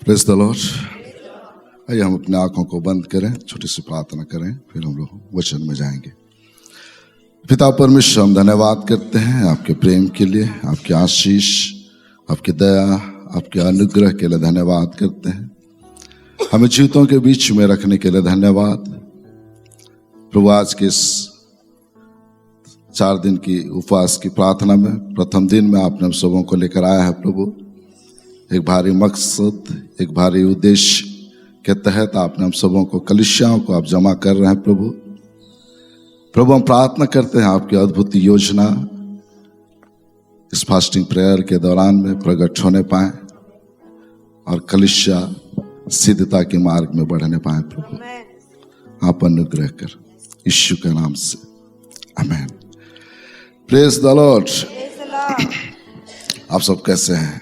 Praise the Lord. आइए हम अपने आंखों को बंद करें, छोटी सी प्रार्थना करें, फिर हम लोग वचन में जाएंगे। पिता परमेश्वर, हम धन्यवाद करते हैं आपके प्रेम के लिए, आपकी आशीष, आपकी दया, आपके अनुग्रह के लिए धन्यवाद करते हैं। हमें जीवितों के बीच में रखने के लिए धन्यवाद। प्रभु, आज के इस 4 दिन की उपवास की प्रार्थना में प्रथम दिन में आपने हम सबों को लेकर आया है प्रभु। एक भारी मकसद, एक भारी उद्देश्य के तहत आपने हम सबों को, कलीसियाओं को आप जमा कर रहे हैं प्रभु। प्रभु, हम प्रार्थना करते हैं आपकी अद्भुत योजना इस फास्टिंग प्रेयर के दौरान में प्रकट होने पाए और कलीसिया सिद्धता के मार्ग में बढ़ने पाए प्रभु। आप अनुग्रह कर, यीशु के नाम से, आमीन। Praise the Lord. आप सब कैसे हैं?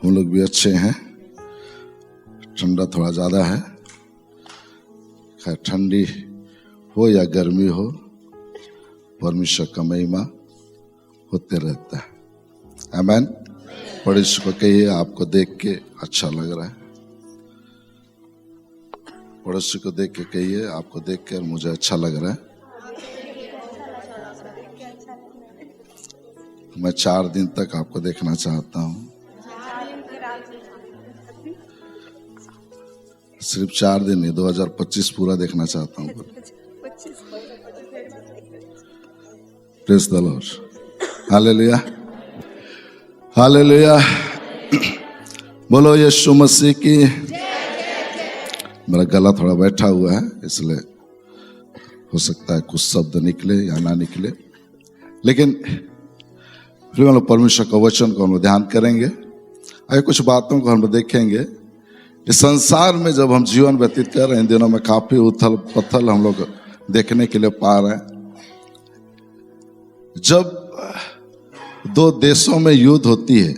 हम लोग भी अच्छे हैं। ठंडा थोड़ा ज़्यादा है, खैर ठंडी हो या गर्मी हो, परमेश्वर का महिमा होते रहता है। आमीन। पड़ोसी को कहिए, आपको देख के अच्छा लग रहा है। पड़ोसी को देख के कहिए, आपको देख कर मुझे अच्छा लग रहा है। मैं 4 दिन तक आपको देखना चाहता हूँ। सिर्फ 4 दिन नहीं, 2025 पूरा देखना चाहता हूँ। Praise the lord. Hallelujah, hallelujah. बोलो यीशु मसीह की। मेरा गला थोड़ा बैठा हुआ है, इसलिए हो सकता है कुछ शब्द निकले या ना निकले, लेकिन फिर हम लोग परमेश्वर का वचन को हम लोग ध्यान करेंगे। आइए कुछ बातों को हम लोग देखेंगे। इस संसार में जब हम जीवन व्यतीत कर रहे हैं, इन दिनों में काफी उथल पथल हम लोग देखने के लिए पा रहे हैं। जब 2 देशों में युद्ध होती है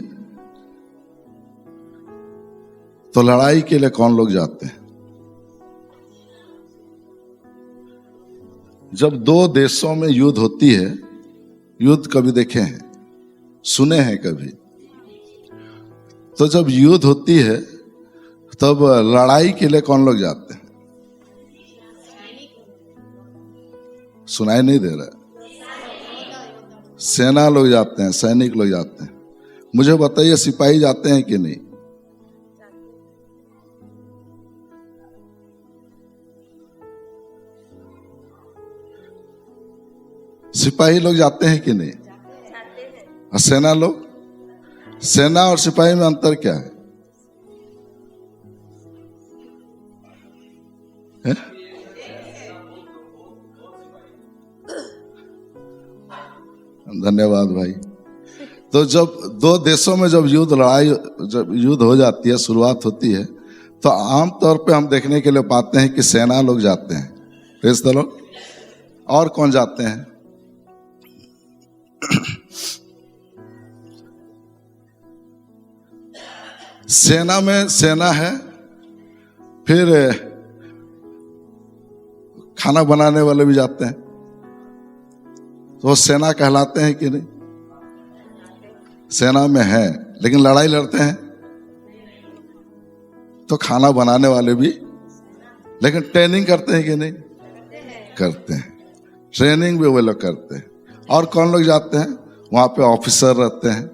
तो लड़ाई के लिए कौन लोग जाते हैं? जब 2 देशों में युद्ध होती है, युद्ध कभी देखे हैं, सुने हैं कभी? तो जब युद्ध होती है तब लड़ाई के लिए कौन लोग जाते हैं? सुनाई नहीं दे रहा? सेना लोग जाते हैं, सैनिक लोग जाते हैं। मुझे बताइए, सिपाही जाते हैं कि नहीं? सिपाही लोग जाते हैं कि नहीं? और सेना लोग? सेना और सिपाही में अंतर क्या है? धन्यवाद भाई। तो जब 2 देशों में जब युद्ध हो जाती है, शुरुआत होती है, तो आमतौर पे हम देखने के लिए पाते हैं कि सेना लोग जाते हैं। Praise the Lord. और कौन जाते हैं? सेना में सेना है, फिर खाना बनाने वाले भी जाते हैं, तो सेना कहलाते हैं कि नहीं? सेना में है, लेकिन लड़ाई लड़ते हैं तो खाना बनाने वाले भी, लेकिन ट्रेनिंग करते हैं कि नहीं? करते हैं। ट्रेनिंग भी वो लोग करते हैं। और कौन लोग जाते हैं? वहां पे ऑफिसर रहते हैं,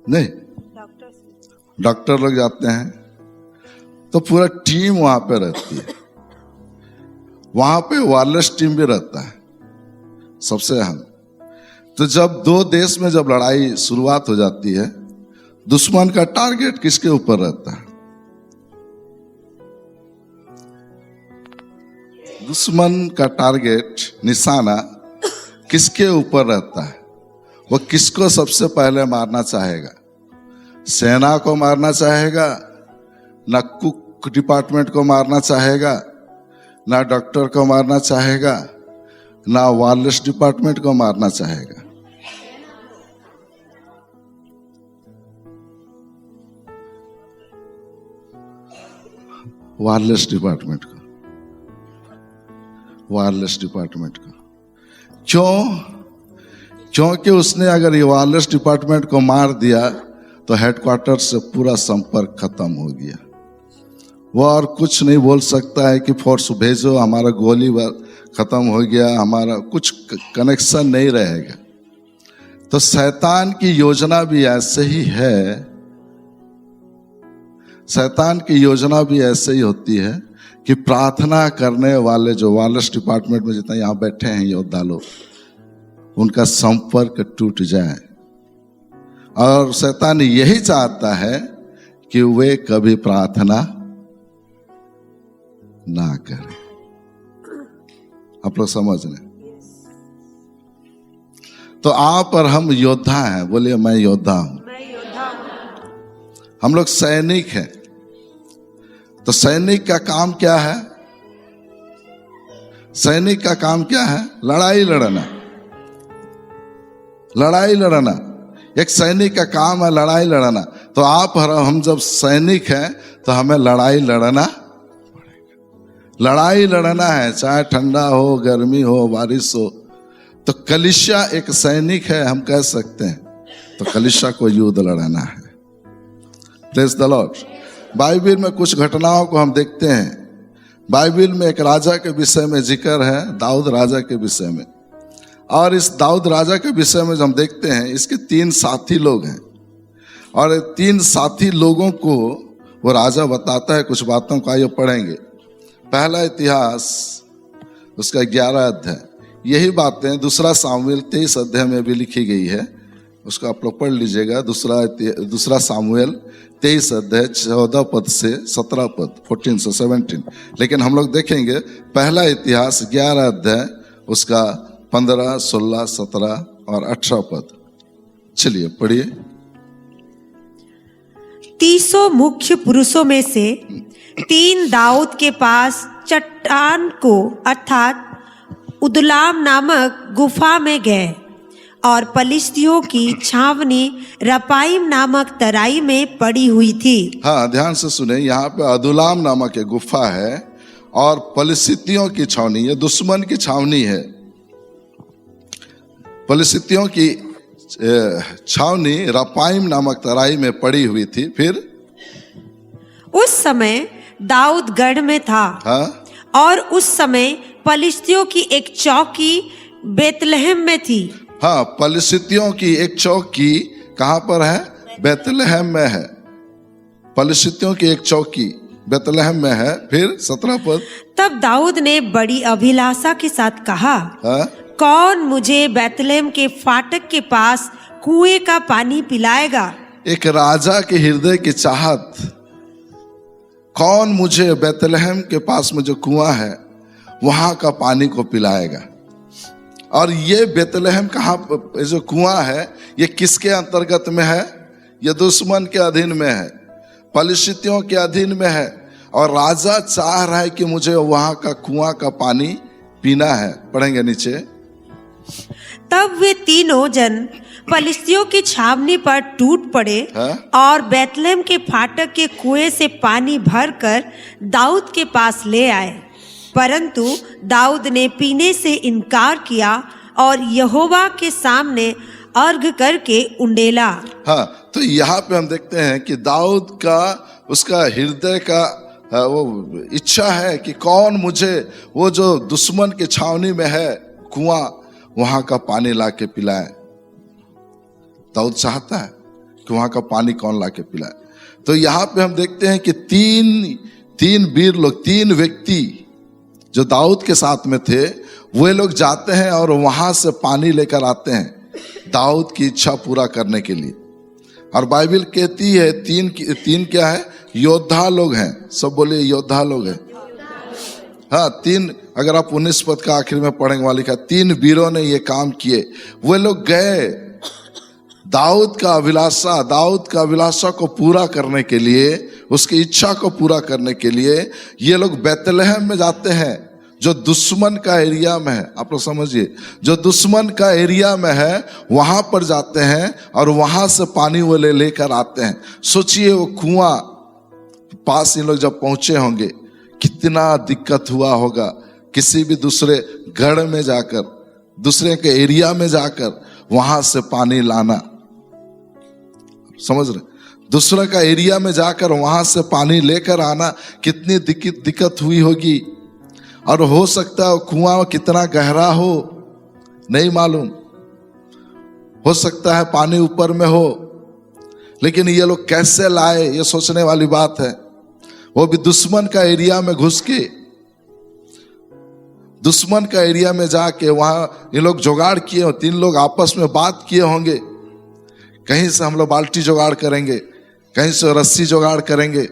नहीं, डॉक्टर लोग जाते हैं। तो पूरा टीम वहां पे रहती है। वहां पे वायरलेस टीम भी रहता है, सबसे अहम। तो जब 2 देश में जब लड़ाई शुरुआत हो जाती है, दुश्मन का टारगेट किसके ऊपर रहता है? दुश्मन का टारगेट, निशाना किसके ऊपर रहता है? वो किसको सबसे पहले मारना चाहेगा? सेना को मारना चाहेगा, ना कुक डिपार्टमेंट को मारना चाहेगा, ना डॉक्टर को मारना चाहेगा, ना वायरलेस डिपार्टमेंट को मारना चाहेगा। वायरलेस डिपार्टमेंट को, वायरलेस डिपार्टमेंट को। क्यों? क्योंकि उसने अगर ये वायरलेस डिपार्टमेंट को मार दिया तो हेडक्वार्टर से पूरा संपर्क खत्म हो गया। वो और कुछ नहीं बोल सकता है कि फोर्स भेजो, हमारा गोली खत्म हो गया, हमारा कुछ कनेक्शन नहीं रहेगा। तो शैतान की योजना भी ऐसे ही है, शैतान की योजना भी ऐसे ही होती है कि प्रार्थना करने वाले जो वायरलेस डिपार्टमेंट में जितना यहाँ बैठे हैं योद्धा लोग, उनका संपर्क टूट जाए। और शैतान यही चाहता है कि वे कभी प्रार्थना ना करें। आप लोग समझ रहे? तो आप और हम योद्धा हैं। बोलिए मैं योद्धा हूं। हम लोग सैनिक हैं। तो सैनिक का काम क्या है? सैनिक का काम क्या है? लड़ाई लड़ना। लड़ाई लड़ना एक सैनिक का काम है, लड़ाई लड़ना। तो आप और हम जब सैनिक हैं तो हमें लड़ाई लड़ना पड़ेगा। लड़ाई लड़ना है, चाहे ठंडा हो, गर्मी हो, बारिश हो। तो कलीसिया एक सैनिक है, हम कह सकते हैं। तो कलीसिया को युद्ध लड़ना है। Praise the Lord. बाइबल में कुछ घटनाओं को हम देखते हैं। बाइबल में एक राजा के विषय में जिक्र है, दाऊद राजा के विषय में। और इस दाऊद राजा के विषय में हम देखते हैं, इसके 3 साथी लोग हैं। और 3 साथी लोगों को वो राजा बताता है कुछ बातों को। आइए पढ़ेंगे। पहला इतिहास उसका 11 अध्याय। यही बातें दूसरा सामुएल 23 अध्याय में भी लिखी गई है, उसको आप लोग पढ़ लीजिएगा। दूसरा सामुएल 23 अध्याय 14 पद से 17 पद, 14 से 17। लेकिन हम लोग देखेंगे पहला इतिहास 11 अध्याय उसका 15, 16, 17 और 18 पद। चलिए पढ़िए। 300 मुख्य पुरुषों में से 3 दाऊद के पास चट्टान को अर्थात उदुलाम नामक गुफा में गए और पलिश्तियों की छावनी रपाइम नामक तराई में पड़ी हुई थी। हाँ, ध्यान से सुने। यहाँ पे अदुलाम नामक एक गुफा है और पलिश्तियों की छावनी, ये दुश्मन की छावनी है। पलिश्तियों की छावनी रपाइम नामक तराई में पड़ी हुई थी। फिर उस समय दाऊद गढ़ में था। हाँ? और उस समय पलिश्तियों की एक चौकी बेतलहम में थी। हाँ, पलिश्तियों की एक चौकी कहाँ पर है? बेतलहम में है। पलिश्तियों की एक चौकी बेतलहम में है। फिर 17 पद। तब दाऊद ने बड़ी अभिलाषा के साथ कहा, हाँ? कौन मुझे बेतलहम के फाटक के पास कुएं का पानी पिलाएगा? एक राजा के हृदय की चाहत, कौन मुझे बेतलहम के पास में जो कुआं है वहां का पानी को पिलाएगा? और ये बेतलहम कहाँ, जो कुआं है ये किसके अंतर्गत में है? ये दुश्मन के अधीन में है, पलिश्तियों के अधीन में है। और राजा चाह रहा है कि मुझे वहां का कुआं का पानी पीना है। पढ़ेंगे नीचे। तब वे तीनों जन पलिश्तियों की छावनी पर टूट पड़े। हाँ? और बेतलहम के फाटक के कुएं से पानी भरकर दाऊद के पास ले आए। परंतु दाऊद ने पीने से इनकार किया और यहोवा के सामने अर्घ करके उंडेला। हाँ, तो यहाँ पे हम देखते हैं कि दाऊद का, उसका हृदय का वो इच्छा है कि कौन मुझे वो जो दुश्मन के छावनी में है कुआं, वहां का पानी ला के पिलाए। दाऊद चाहता है कि वहां का पानी कौन ला के पिलाए। तो यहाँ पे हम देखते हैं कि तीन वीर लोग, 3 व्यक्ति जो दाऊद के साथ में थे, वे लोग जाते हैं और वहां से पानी लेकर आते हैं दाऊद की इच्छा पूरा करने के लिए। और बाइबल कहती है 3 क्या है? योद्धा लोग हैं। सब बोले योद्धा लोग हैं। हाँ, 3, अगर आप 19 पद का आखिर में पढ़ेंगे वाली का, 3 वीरों ने ये काम किए। वे लोग गए दाऊद का अभिलाषा को पूरा करने के लिए, उसकी इच्छा को पूरा करने के लिए ये लोग बेतलहम में जाते हैं जो दुश्मन का एरिया में है। आप लोग समझिए, जो दुश्मन का एरिया में है वहां पर जाते हैं और वहां से पानी वो लेकर आते हैं। सोचिए वो कुआं पास इन लोग जब पहुंचे होंगे, कितना दिक्कत हुआ होगा किसी भी दूसरे गढ़ में जाकर, दूसरे के एरिया में जाकर वहां से पानी लाना। समझ रहे? दूसरा का एरिया में जाकर वहां से पानी लेकर आना कितनी दिक्कत हुई होगी। और हो सकता है कुआं कितना गहरा हो नहीं मालूम, हो सकता है पानी ऊपर में हो, लेकिन ये लोग कैसे लाए ये सोचने वाली बात है। वो भी दुश्मन का एरिया में घुस के, दुश्मन का एरिया में जाके वहां ये लोग जुगाड़ किए हो। 3 लोग आपस में बात किए होंगे, कहीं से हम लोग बाल्टी जुगाड़ करेंगे, कहीं से रस्सी जुगाड़ करेंगे।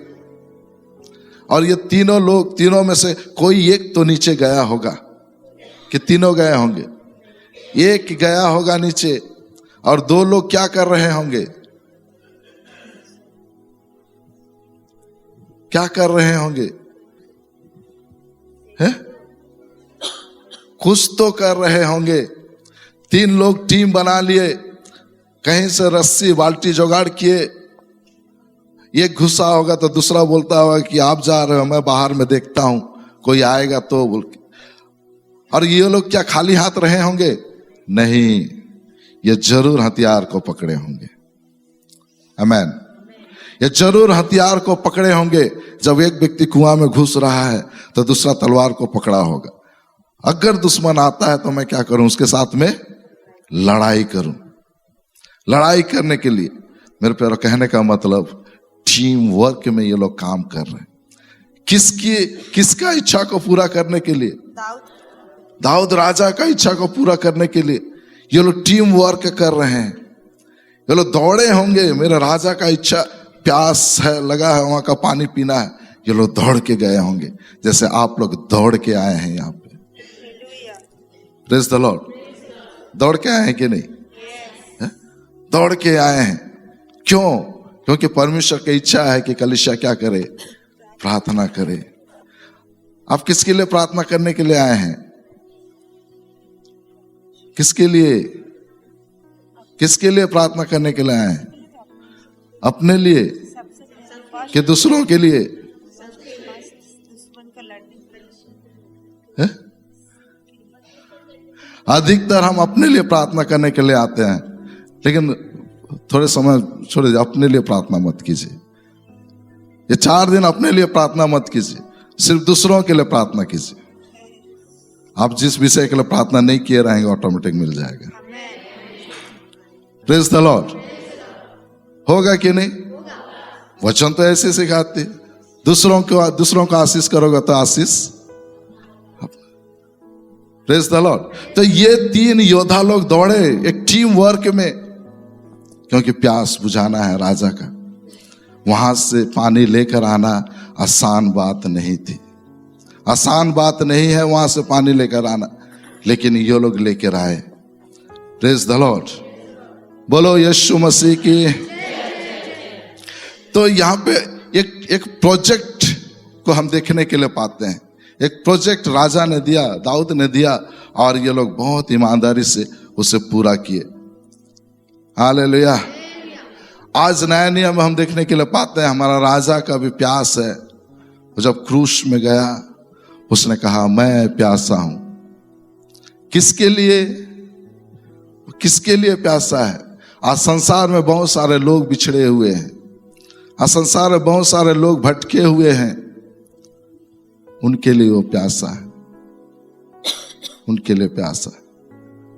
और ये तीनों लोग, तीनों में से कोई एक तो नीचे गया होगा कि तीनों गए होंगे। एक गया होगा नीचे और 2 लोग क्या कर रहे होंगे, क्या कर रहे होंगे, हैं? कुछ तो कर रहे होंगे। 3 लोग टीम बना लिए, कहीं से रस्सी बाल्टी जुगाड़ किए। एक घुसा होगा तो दूसरा बोलता होगा कि आप जा रहे हो, मैं बाहर में देखता हूं कोई आएगा तो बोल के। और ये लोग क्या खाली हाथ रहे होंगे? नहीं, ये जरूर हथियार को पकड़े होंगे। आमीन। ये जरूर हथियार को पकड़े होंगे। जब एक व्यक्ति कुआं में घुस रहा है तो दूसरा तलवार को पकड़ा होगा। अगर दुश्मन आता है तो मैं क्या करूं, उसके साथ में लड़ाई करूं। लड़ाई करने के लिए, मेरे प्यारे कहने का मतलब टीम वर्क में ये लोग काम कर रहे हैं। किसका इच्छा को पूरा करने के लिए? दाऊद राजा का इच्छा को पूरा करने के लिए ये लोग टीम वर्क कर रहे हैं। ये लोग दौड़े होंगे, मेरे राजा का इच्छा, प्यास है, लगा है, वहां का पानी पीना है। ये लोग दौड़ के गए होंगे, जैसे आप लोग दौड़ के आए हैं यहाँ पे। Praise the Lord. दौड़ के आए हैं कि नहीं? दौड़ के आए हैं। क्यों? क्योंकि परमेश्वर की इच्छा है कि कलीसिया क्या करे, प्रार्थना करे। आप किसके लिए प्रार्थना करने के लिए आए हैं? किसके लिए? किसके लिए प्रार्थना करने के लिए आए हैं? अपने लिए कि दूसरों के लिए? है? अधिकतर हम अपने लिए प्रार्थना करने के लिए आते हैं, लेकिन थोड़े समय छोड़े, अपने लिए प्रार्थना मत कीजिए। ये 4 दिन अपने लिए प्रार्थना मत कीजिए, सिर्फ दूसरों के लिए प्रार्थना कीजिए। आप जिस विषय के लिए प्रार्थना नहीं किए रहेंगे ऑटोमेटिक मिल जाएगा। Praise the Lord. होगा कि नहीं? वचन तो ऐसे सिखाते, दूसरों को आशीष करोगे तो आशीष। Praise the lord. तो ये 3 योद्धा लोग दौड़े एक टीम वर्क में, क्योंकि प्यास बुझाना है राजा का। वहां से पानी लेकर आना आसान बात नहीं थी, आसान बात नहीं है वहां से पानी लेकर आना, लेकिन ये लोग लेकर आए। Praise the Lord. बोलो यीशु मसीह की। तो यहाँ पे एक प्रोजेक्ट को हम देखने के लिए पाते हैं। एक प्रोजेक्ट राजा ने दिया, दाऊद ने दिया, और ये लोग बहुत ईमानदारी से उसे पूरा किए। हालेलुया। आज नया नियम हम देखने के लिए पाते हैं, हमारा राजा का भी प्यास है। वो जब क्रूस में गया, उसने कहा मैं प्यासा हूं। किसके लिए? किसके लिए प्यासा है? आज संसार में बहुत सारे लोग बिछड़े हुए हैं, आज संसार में बहुत सारे लोग भटके हुए हैं। उनके लिए वो प्यासा है, उनके लिए प्यासा है।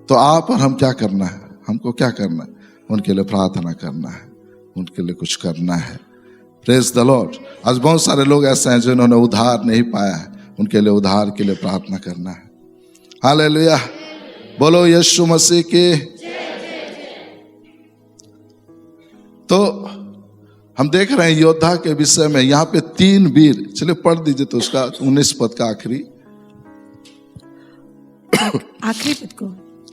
तो आप और हम क्या करना है? हमको क्या करना है? उनके लिए प्रार्थना करना है, उनके लिए कुछ करना है। Praise the Lord. आज बहुत सारे लोग ऐसे हैं जिन्होंने उद्धार नहीं पाया है, उनके लिए उद्धार के लिए प्रार्थना करना है। हालेलुया। बोलो यीशु मसीह की। तो हम देख रहे हैं योद्धा के विषय में, यहाँ पे 3 वीर। चलिए पढ़ दीजिए तो उसका 19 पद का आखिरी पद को।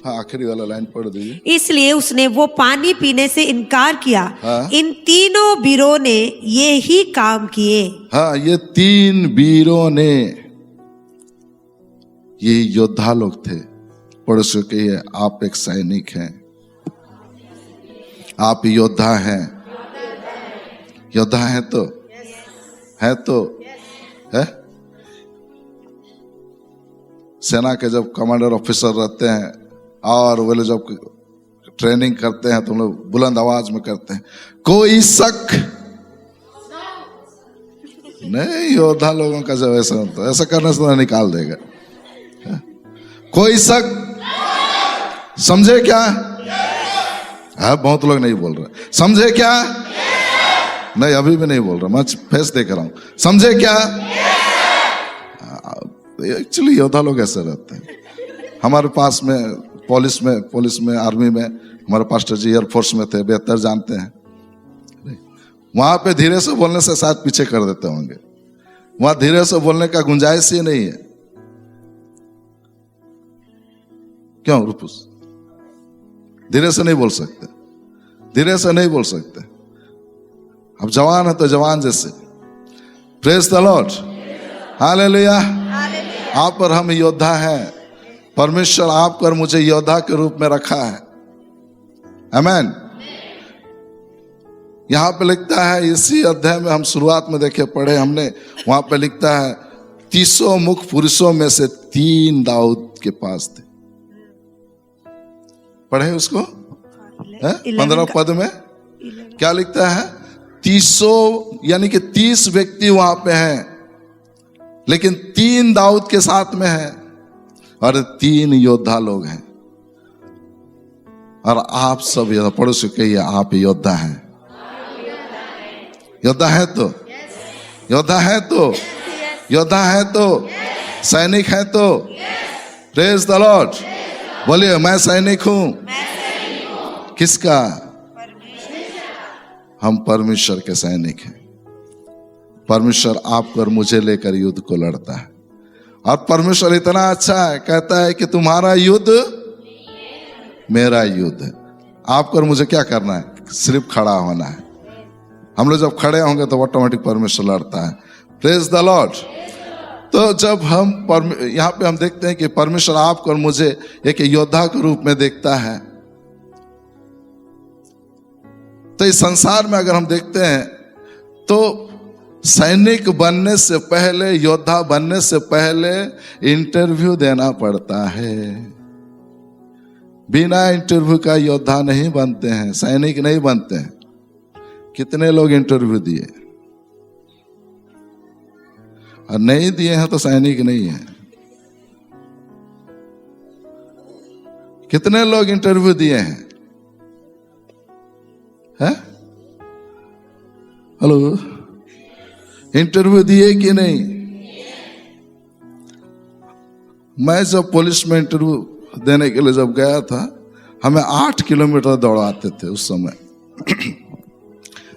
हाँ, आखिरी वाला लाइन पढ़ दीजिए। इसलिए उसने वो पानी पीने से इनकार किया। हाँ? इन तीनों वीरों ने ये ही काम किए। हाँ, ये 3 वीरों ने, ये योद्धा लोग थे। पड़ोसियों के आप एक सैनिक हैं, आप योद्धा हैं। योद्धा है तो है। सेना के जब कमांडर ऑफिसर रहते हैं और वो लोग जब ट्रेनिंग करते हैं तो हम लोग बुलंद आवाज में करते हैं, कोई शक नहीं, योद्धा लोगों का जब ऐसा होता है, ऐसा करने से तो निकाल देगा। कोई शक? समझे क्या? है, बहुत लोग नहीं बोल रहे। समझे क्या? नहीं, अभी भी नहीं बोल रहा, मैं फेस देख रहा हूं। समझे क्या? एक्चुअली योद्धा लोग ऐसे रहते हैं। हमारे पास में पुलिस में आर्मी में हमारे पास्टर जी एयरफोर्स में थे, बेहतर जानते हैं। वहां पे धीरे से बोलने से शायद पीछे कर देते होंगे। वहां धीरे से बोलने का गुंजाइश ही नहीं है। क्यों रूपुस? धीरे से नहीं बोल सकते, धीरे से नहीं बोल सकते। अब जवान है तो जवान जैसे। Praise the lord, hallelujah. आप पर हम योद्धा हैं। परमेश्वर आप पर मुझे योद्धा के रूप में रखा है। आमीन। यहां पे लिखता है, इसी अध्याय में हम शुरुआत में देखे पढ़े हमने, वहां पे लिखता है 300 मुख पुरुषों में से 3 दाऊद के पास थे। पढ़े उसको 15 पद में क्या लिखता है? 300 यानी कि 30 व्यक्ति वहां पे हैं, लेकिन 3 दाऊद के साथ में है और 3 योद्धा लोग हैं। और आप सब योद्धा, पड़ोसी कहिए आप योद्धा हैं। योद्धा है तो, योद्धा है तो, योद्धा है तो, सैनिक है तो। Praise the Lord. बोलिए मैं सैनिक हूं। किसका? हम परमेश्वर के सैनिक हैं। परमेश्वर आपको और मुझे लेकर युद्ध को लड़ता है। और परमेश्वर इतना अच्छा है, कहता है कि तुम्हारा युद्ध मेरा युद्ध है। आपको और मुझे क्या करना है? सिर्फ खड़ा होना है। हम लोग जब खड़े होंगे तो ऑटोमेटिक परमेश्वर लड़ता है। Praise the lord. तो जब हम यहाँ पे हम देखते हैं कि परमेश्वर आपको और मुझे एक योद्धा के रूप में देखता है। तो इस संसार में अगर हम देखते हैं तो सैनिक बनने से पहले, योद्धा बनने से पहले इंटरव्यू देना पड़ता है। बिना इंटरव्यू का योद्धा नहीं बनते हैं, सैनिक नहीं बनते हैं। कितने लोग इंटरव्यू दिए और नहीं दिए हैं तो सैनिक नहीं है। कितने लोग इंटरव्यू दिए हैं? हैं? हेलो, इंटरव्यू दिए कि नहीं? मैं जब पुलिस में इंटरव्यू देने के लिए जब गया था, हमें 8 किलोमीटर दौड़ाते थे उस समय।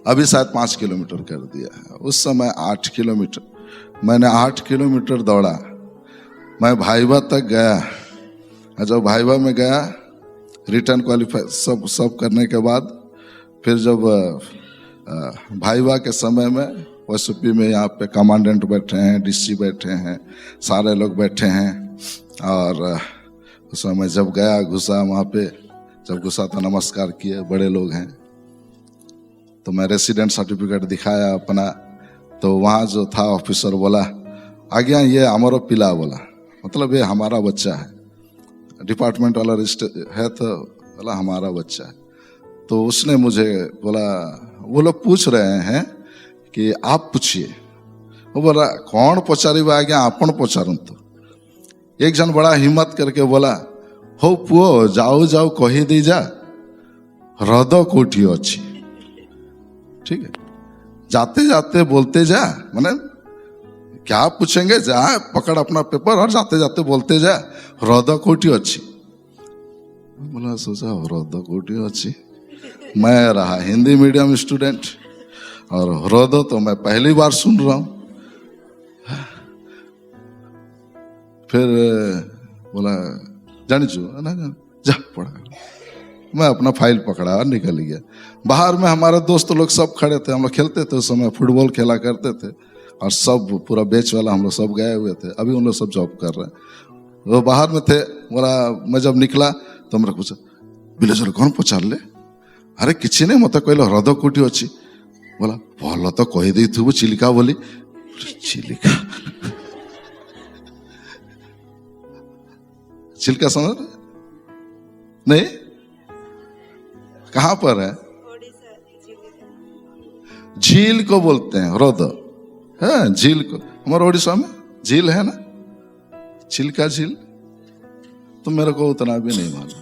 अभी शायद 5 किलोमीटर कर दिया है। उस समय 8 किलोमीटर, मैंने 8 किलोमीटर दौड़ा। मैं भाईवा तक गया। जब भाईवा में गया, रिटर्न क्वालिफाई सब करने के बाद, फिर जब भाईवा के समय में ओएसपी में यहाँ पे कमांडेंट बैठे हैं, डीसी बैठे हैं, सारे लोग बैठे हैं। और उस समय जब गया, घुसा वहाँ पे, जब घुसा तो नमस्कार किए, बड़े लोग हैं। तो मैं रेसिडेंट सर्टिफिकेट दिखाया अपना। तो वहाँ जो था ऑफिसर बोला, आज्ञा ये हमारा पिला, बोला मतलब ये हमारा बच्चा है। डिपार्टमेंट वाला है तो बोला हमारा बच्चा है। तो उसने मुझे बोला, वो लोग पूछ रहे हैं कि आप पूछिए। वो बोला कौन पचारिबा आज्ञा, आपण पचारूं। तो एक जन बड़ा हिम्मत करके बोला, हो पुओ जाओ जाओ कही दी जा, हृदय कोठी अच्छी। ठीक है, जाते जाते बोलते जा, माने क्या पूछेंगे, जा पकड़ अपना पेपर और जाते जाते बोलते जा, हृदय कोठी अच्छी। बोला सोचा हृदय कोठी अच्छी। मैं रहा हिंदी मीडियम स्टूडेंट और हृदय तो मैं पहली बार सुन रहा हूं। फिर बोला जानी ना जा पढ़ा। मैं अपना फाइल पकड़ा और निकल गया। बाहर में हमारे दोस्त लोग सब खड़े थे, हम लोग खेलते थे उस समय, फुटबॉल खेला करते थे। और सब पूरा बेच वाला हम लोग सब गए हुए थे। अभी उन लोग सब जॉब कर रहे हैं। वो बाहर में थे। बोला मैं जब निकला तो मेरे पूछा, विलेजर कौन पचारे? अरे किसी नहीं, मत कहल हृदय कोठी अच्छी। बोला भल तो कहीदे थी चिलिका बोली। चिलिका चिल्का समझ नहीं? कहां पर है? झील को बोलते हैं हृदय। है झील को, हमारे उड़ीसा में झील है ना, चिल्का झील, तो मेरे को उतना भी नहीं मालूम।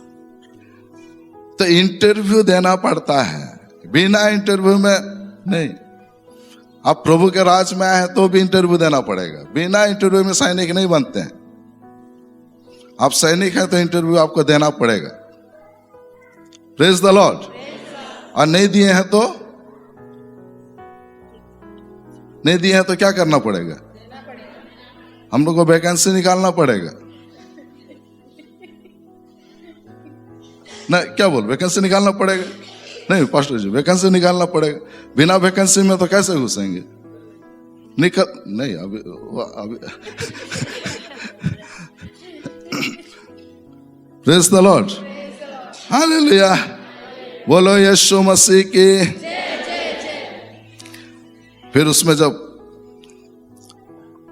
तो इंटरव्यू देना पड़ता है, बिना इंटरव्यू में नहीं। आप प्रभु के राज में आए हैं तो भी इंटरव्यू देना पड़ेगा, बिना इंटरव्यू में सैनिक नहीं बनते हैं। आप सैनिक हैं तो इंटरव्यू आपको देना पड़ेगा। Praise the Lord. और नहीं दिए हैं तो क्या करना पड़ेगा? हम लोग को वैकेंसी निकालना पड़ेगा ना, क्या बोल, वैकेंसी निकालना पड़ेगा? नहीं पास्टर जी, वैकेंसी निकालना पड़ेगा। बिना वैकेंसी में तो कैसे घुसेंगे? निकल नहीं अभी प्रेज द लॉर्ड, हालेलुया, बोलो यीशु मसीह की। फिर उसमें जब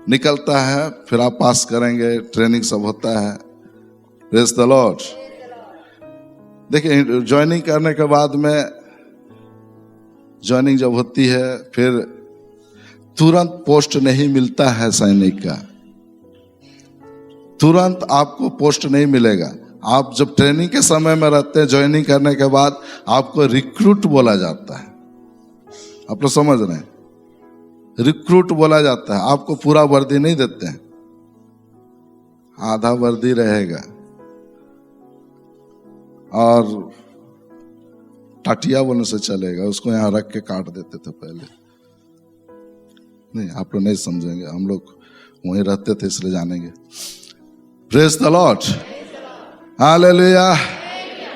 निकलता है, फिर आप पास करेंगे, ट्रेनिंग सब होता है। Praise the Lord. देखिए, ज्वाइनिंग करने के बाद में, ज्वाइनिंग जब होती है, फिर तुरंत पोस्ट नहीं मिलता है सैनिक का, तुरंत आपको पोस्ट नहीं मिलेगा। आप जब ट्रेनिंग के समय में रहते हैं, ज्वाइनिंग करने के बाद आपको रिक्रूट बोला जाता है। आप लोग समझ रहे हैं? रिक्रूट बोला जाता है। आपको पूरा वर्दी नहीं देते हैं, आधा वर्दी रहेगा और टाटिया बोलने से चलेगा, उसको यहाँ रख के काट देते थे पहले। नहीं, आप लोग नहीं समझेंगे, हम लोग वहीं रहते थे इसलिए जानेंगे। प्रेज द लॉर्ड, हालेलुया,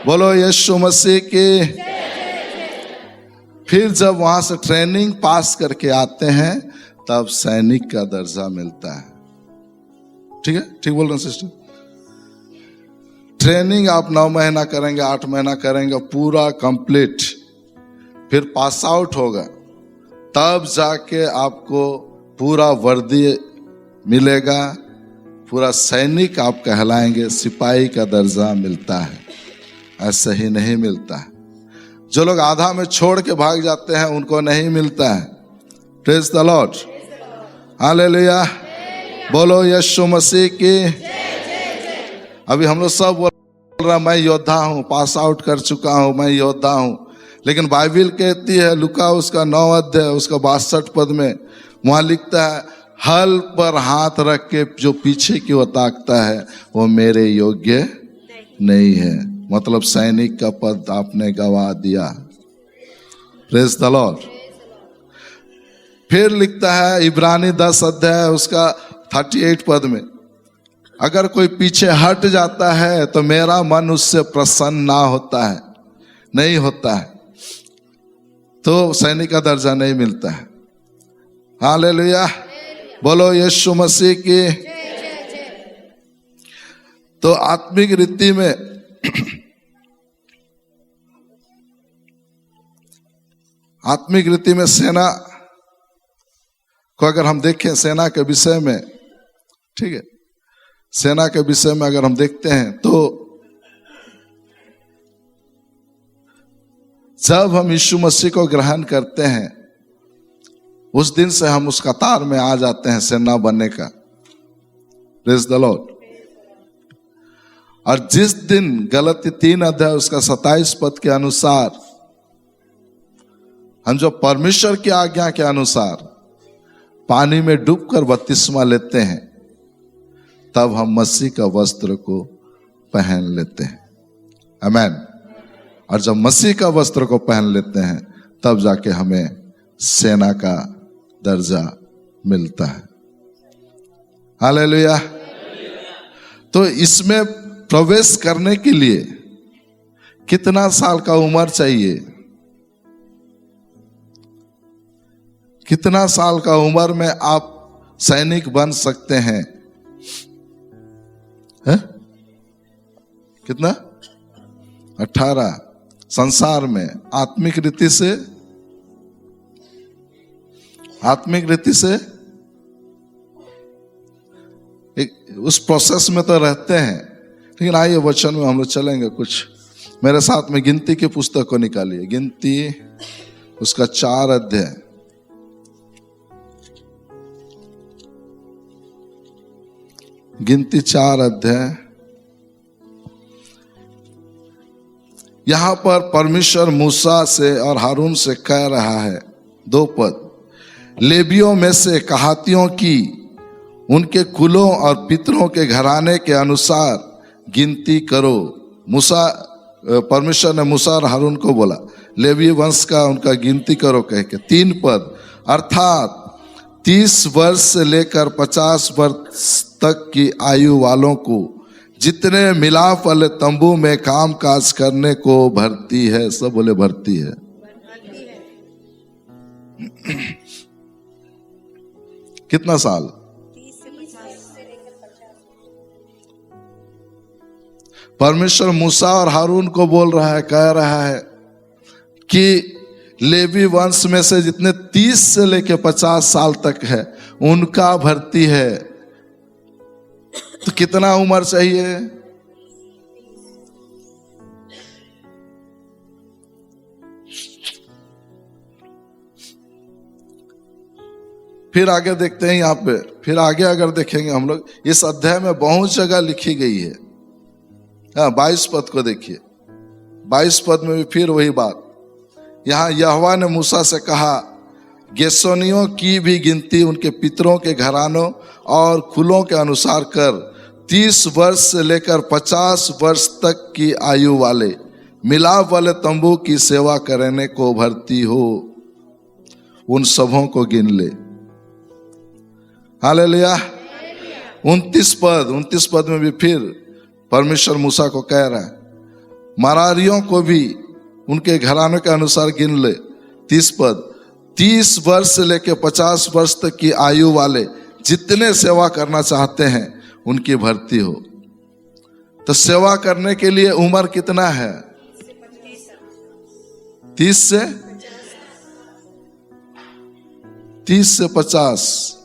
बोलो यीशु मसीह की। फिर जब वहां से ट्रेनिंग पास करके आते हैं, तब सैनिक का दर्जा मिलता है। ठीक है, ठीक बोल रहे हैं सिस्टर? ट्रेनिंग आप 9 महीना करेंगे, 8 महीना करेंगे, पूरा कंप्लीट, फिर पास आउट होगा, तब जाके आपको पूरा वर्दी मिलेगा, पूरा सैनिक आप कहलाएंगे, सिपाही का दर्जा मिलता है। ऐसे ही नहीं मिलता है। जो लोग आधा में छोड़ के भाग जाते हैं, उनको नहीं मिलता है। प्रेज द लॉर्ड, हालेलुया, बोलो यीशु मसीह की। अभी हम लोग सब बोल रहा, मैं योद्धा हूं, पास आउट कर चुका हूं, मैं योद्धा हूं, लेकिन बाइबिल कहती है, लुका उसका 9 अध्याय उसका 62 पद में वहां लिखता है, हल पर हाथ रख के जो पीछे की ओर ताकता है, वो मेरे योग्य नहीं है। मतलब सैनिक का पद आपने गवा दिया। Praise the Lord. फिर लिखता है इब्रानी 10 अध्याय उसका 38 पद में, अगर कोई पीछे हट जाता है तो मेरा मन उससे प्रसन्न ना होता है, नहीं होता है, तो सैनिक का दर्जा नहीं मिलता है। हालेलुया, बोलो यीशु मसीह की। तो आत्मिक रीति में आत्मिक रीति में सेना को अगर हम देखें, सेना के विषय में, ठीक है, सेना के विषय में अगर हम देखते हैं, तो जब हम यीशु मसीह को ग्रहण करते हैं, उस दिन से हम उस कतार में आ जाते हैं सेना बनने का। Praise the Lord. और जिस दिन गलती 3 अध्याय उसका 27 पद के अनुसार हम जो परमेश्वर की आज्ञा के अनुसार पानी में डूबकर बपतिस्मा लेते हैं, तब हम मसीह का वस्त्र को पहन लेते हैं। आमीन। और जब मसीह का वस्त्र को पहन लेते हैं, तब जाके हमें सेना का दर्जा मिलता है। हालेलुया। तो इसमें प्रवेश करने के लिए कितना साल का उम्र चाहिए? कितना साल का उम्र में आप सैनिक बन सकते हैं? है? कितना? 18। संसार में आत्मिक रीति से उस प्रोसेस में तो रहते हैं। लेकिन आइए वचन में हम लोग चलेंगे कुछ। मेरे साथ में गिनती की पुस्तक को निकालिए, गिनती उसका 4 अध्याय। गिनती 4 अध्याय। यहां पर परमेश्वर मूसा से और हारून से कह रहा है 2 पद, लेवियों में से कहातियों की उनके कुलों और पितरों के घराने के अनुसार गिनती करो। मूसा, परमेश्वर ने मूसा और हारून को बोला लेवी वंश का उनका गिनती करो कह के। 3 पद, अर्थात 30 वर्ष से लेकर 50 वर्ष तक की आयु वालों को, जितने मिलाप वाले तंबू में काम काज करने को भरती है। सब बोले भरती है। कितना साल? परमेश्वर मूसा और हारून को बोल रहा है, कह रहा है कि लेवी वंश में से जितने 30 से लेकर 50 साल तक है उनका भर्ती है। तो कितना उम्र चाहिए? फिर आगे देखते हैं यहाँ पे, फिर आगे अगर देखेंगे हम लोग, इस अध्याय में बहुत जगह लिखी गई है। 22 पद को देखिए। 22 पद में भी फिर वही बात। यहाँ यहोवा ने मूसा से कहा, गेर्शोनियों की भी गिनती उनके पितरों के घरानों और कुलों के अनुसार कर। 30 वर्ष से लेकर 50 वर्ष तक की आयु वाले मिलाप वाले तंबू की सेवा करने को भर्ती हो, उन सबों को गिन ले। हालेलुया। 29 पद में भी फिर परमेश्वर मूसा को कह रहा है, मरारियों को भी उनके घरानों के अनुसार गिन ले। 30 पद, 30 वर्ष से लेकर 50 वर्ष तक की आयु वाले जितने सेवा करना चाहते हैं उनकी भर्ती हो। तो सेवा करने के लिए उम्र कितना है? 30 से 50।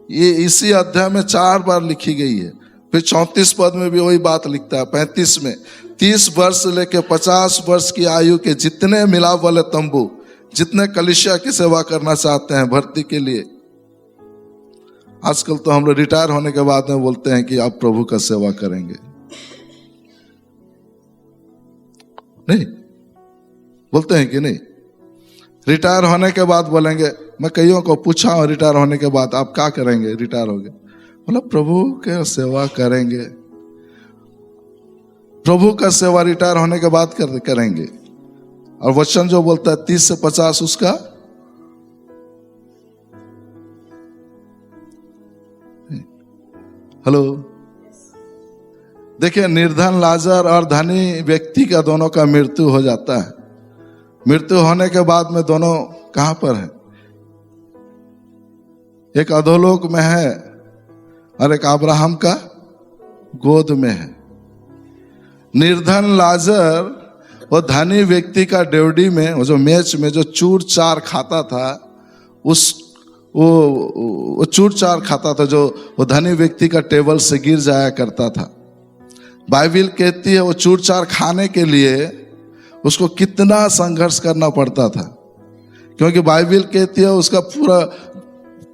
ये इसी अध्याय में 4 बार लिखी गई है। फिर 34 पद में भी वही बात लिखता है। 35 में 30 वर्ष से लेकर 50 वर्ष की आयु के जितने मिलाप वाले तंबू, जितने कलीसिया की सेवा करना चाहते हैं भर्ती के लिए। आजकल तो हम लोग रिटायर होने के बाद में बोलते हैं कि आप प्रभु का सेवा करेंगे, नहीं बोलते हैं कि नहीं? रिटायर होने के बाद बोलेंगे, मैं कईयों को पूछा और रिटायर होने के बाद आप क्या करेंगे? रिटायर हो गए, बोला प्रभु के सेवा करेंगे। प्रभु का सेवा रिटायर होने के बाद करेंगे। और वचन जो बोलता है 30 से 50 उसका हेलो देखिए, निर्धन लाजर और धनी व्यक्ति का दोनों का मृत्यु हो जाता है। मृत्यु होने के बाद में दोनों कहां पर है? एक अधोलोक में है और एक अब्राहम का गोद में है। निर्धन लाजर वो धनी व्यक्ति का ड्योढ़ी में, वो जो मेज में जो चूर चार खाता था, वो चूर चार खाता था जो वो धनी व्यक्ति का टेबल से गिर जाया करता था। बाइबिल कहती है वो चूर चार खाने के लिए उसको कितना संघर्ष करना पड़ता था, क्योंकि बाइबिल कहती है उसका पूरा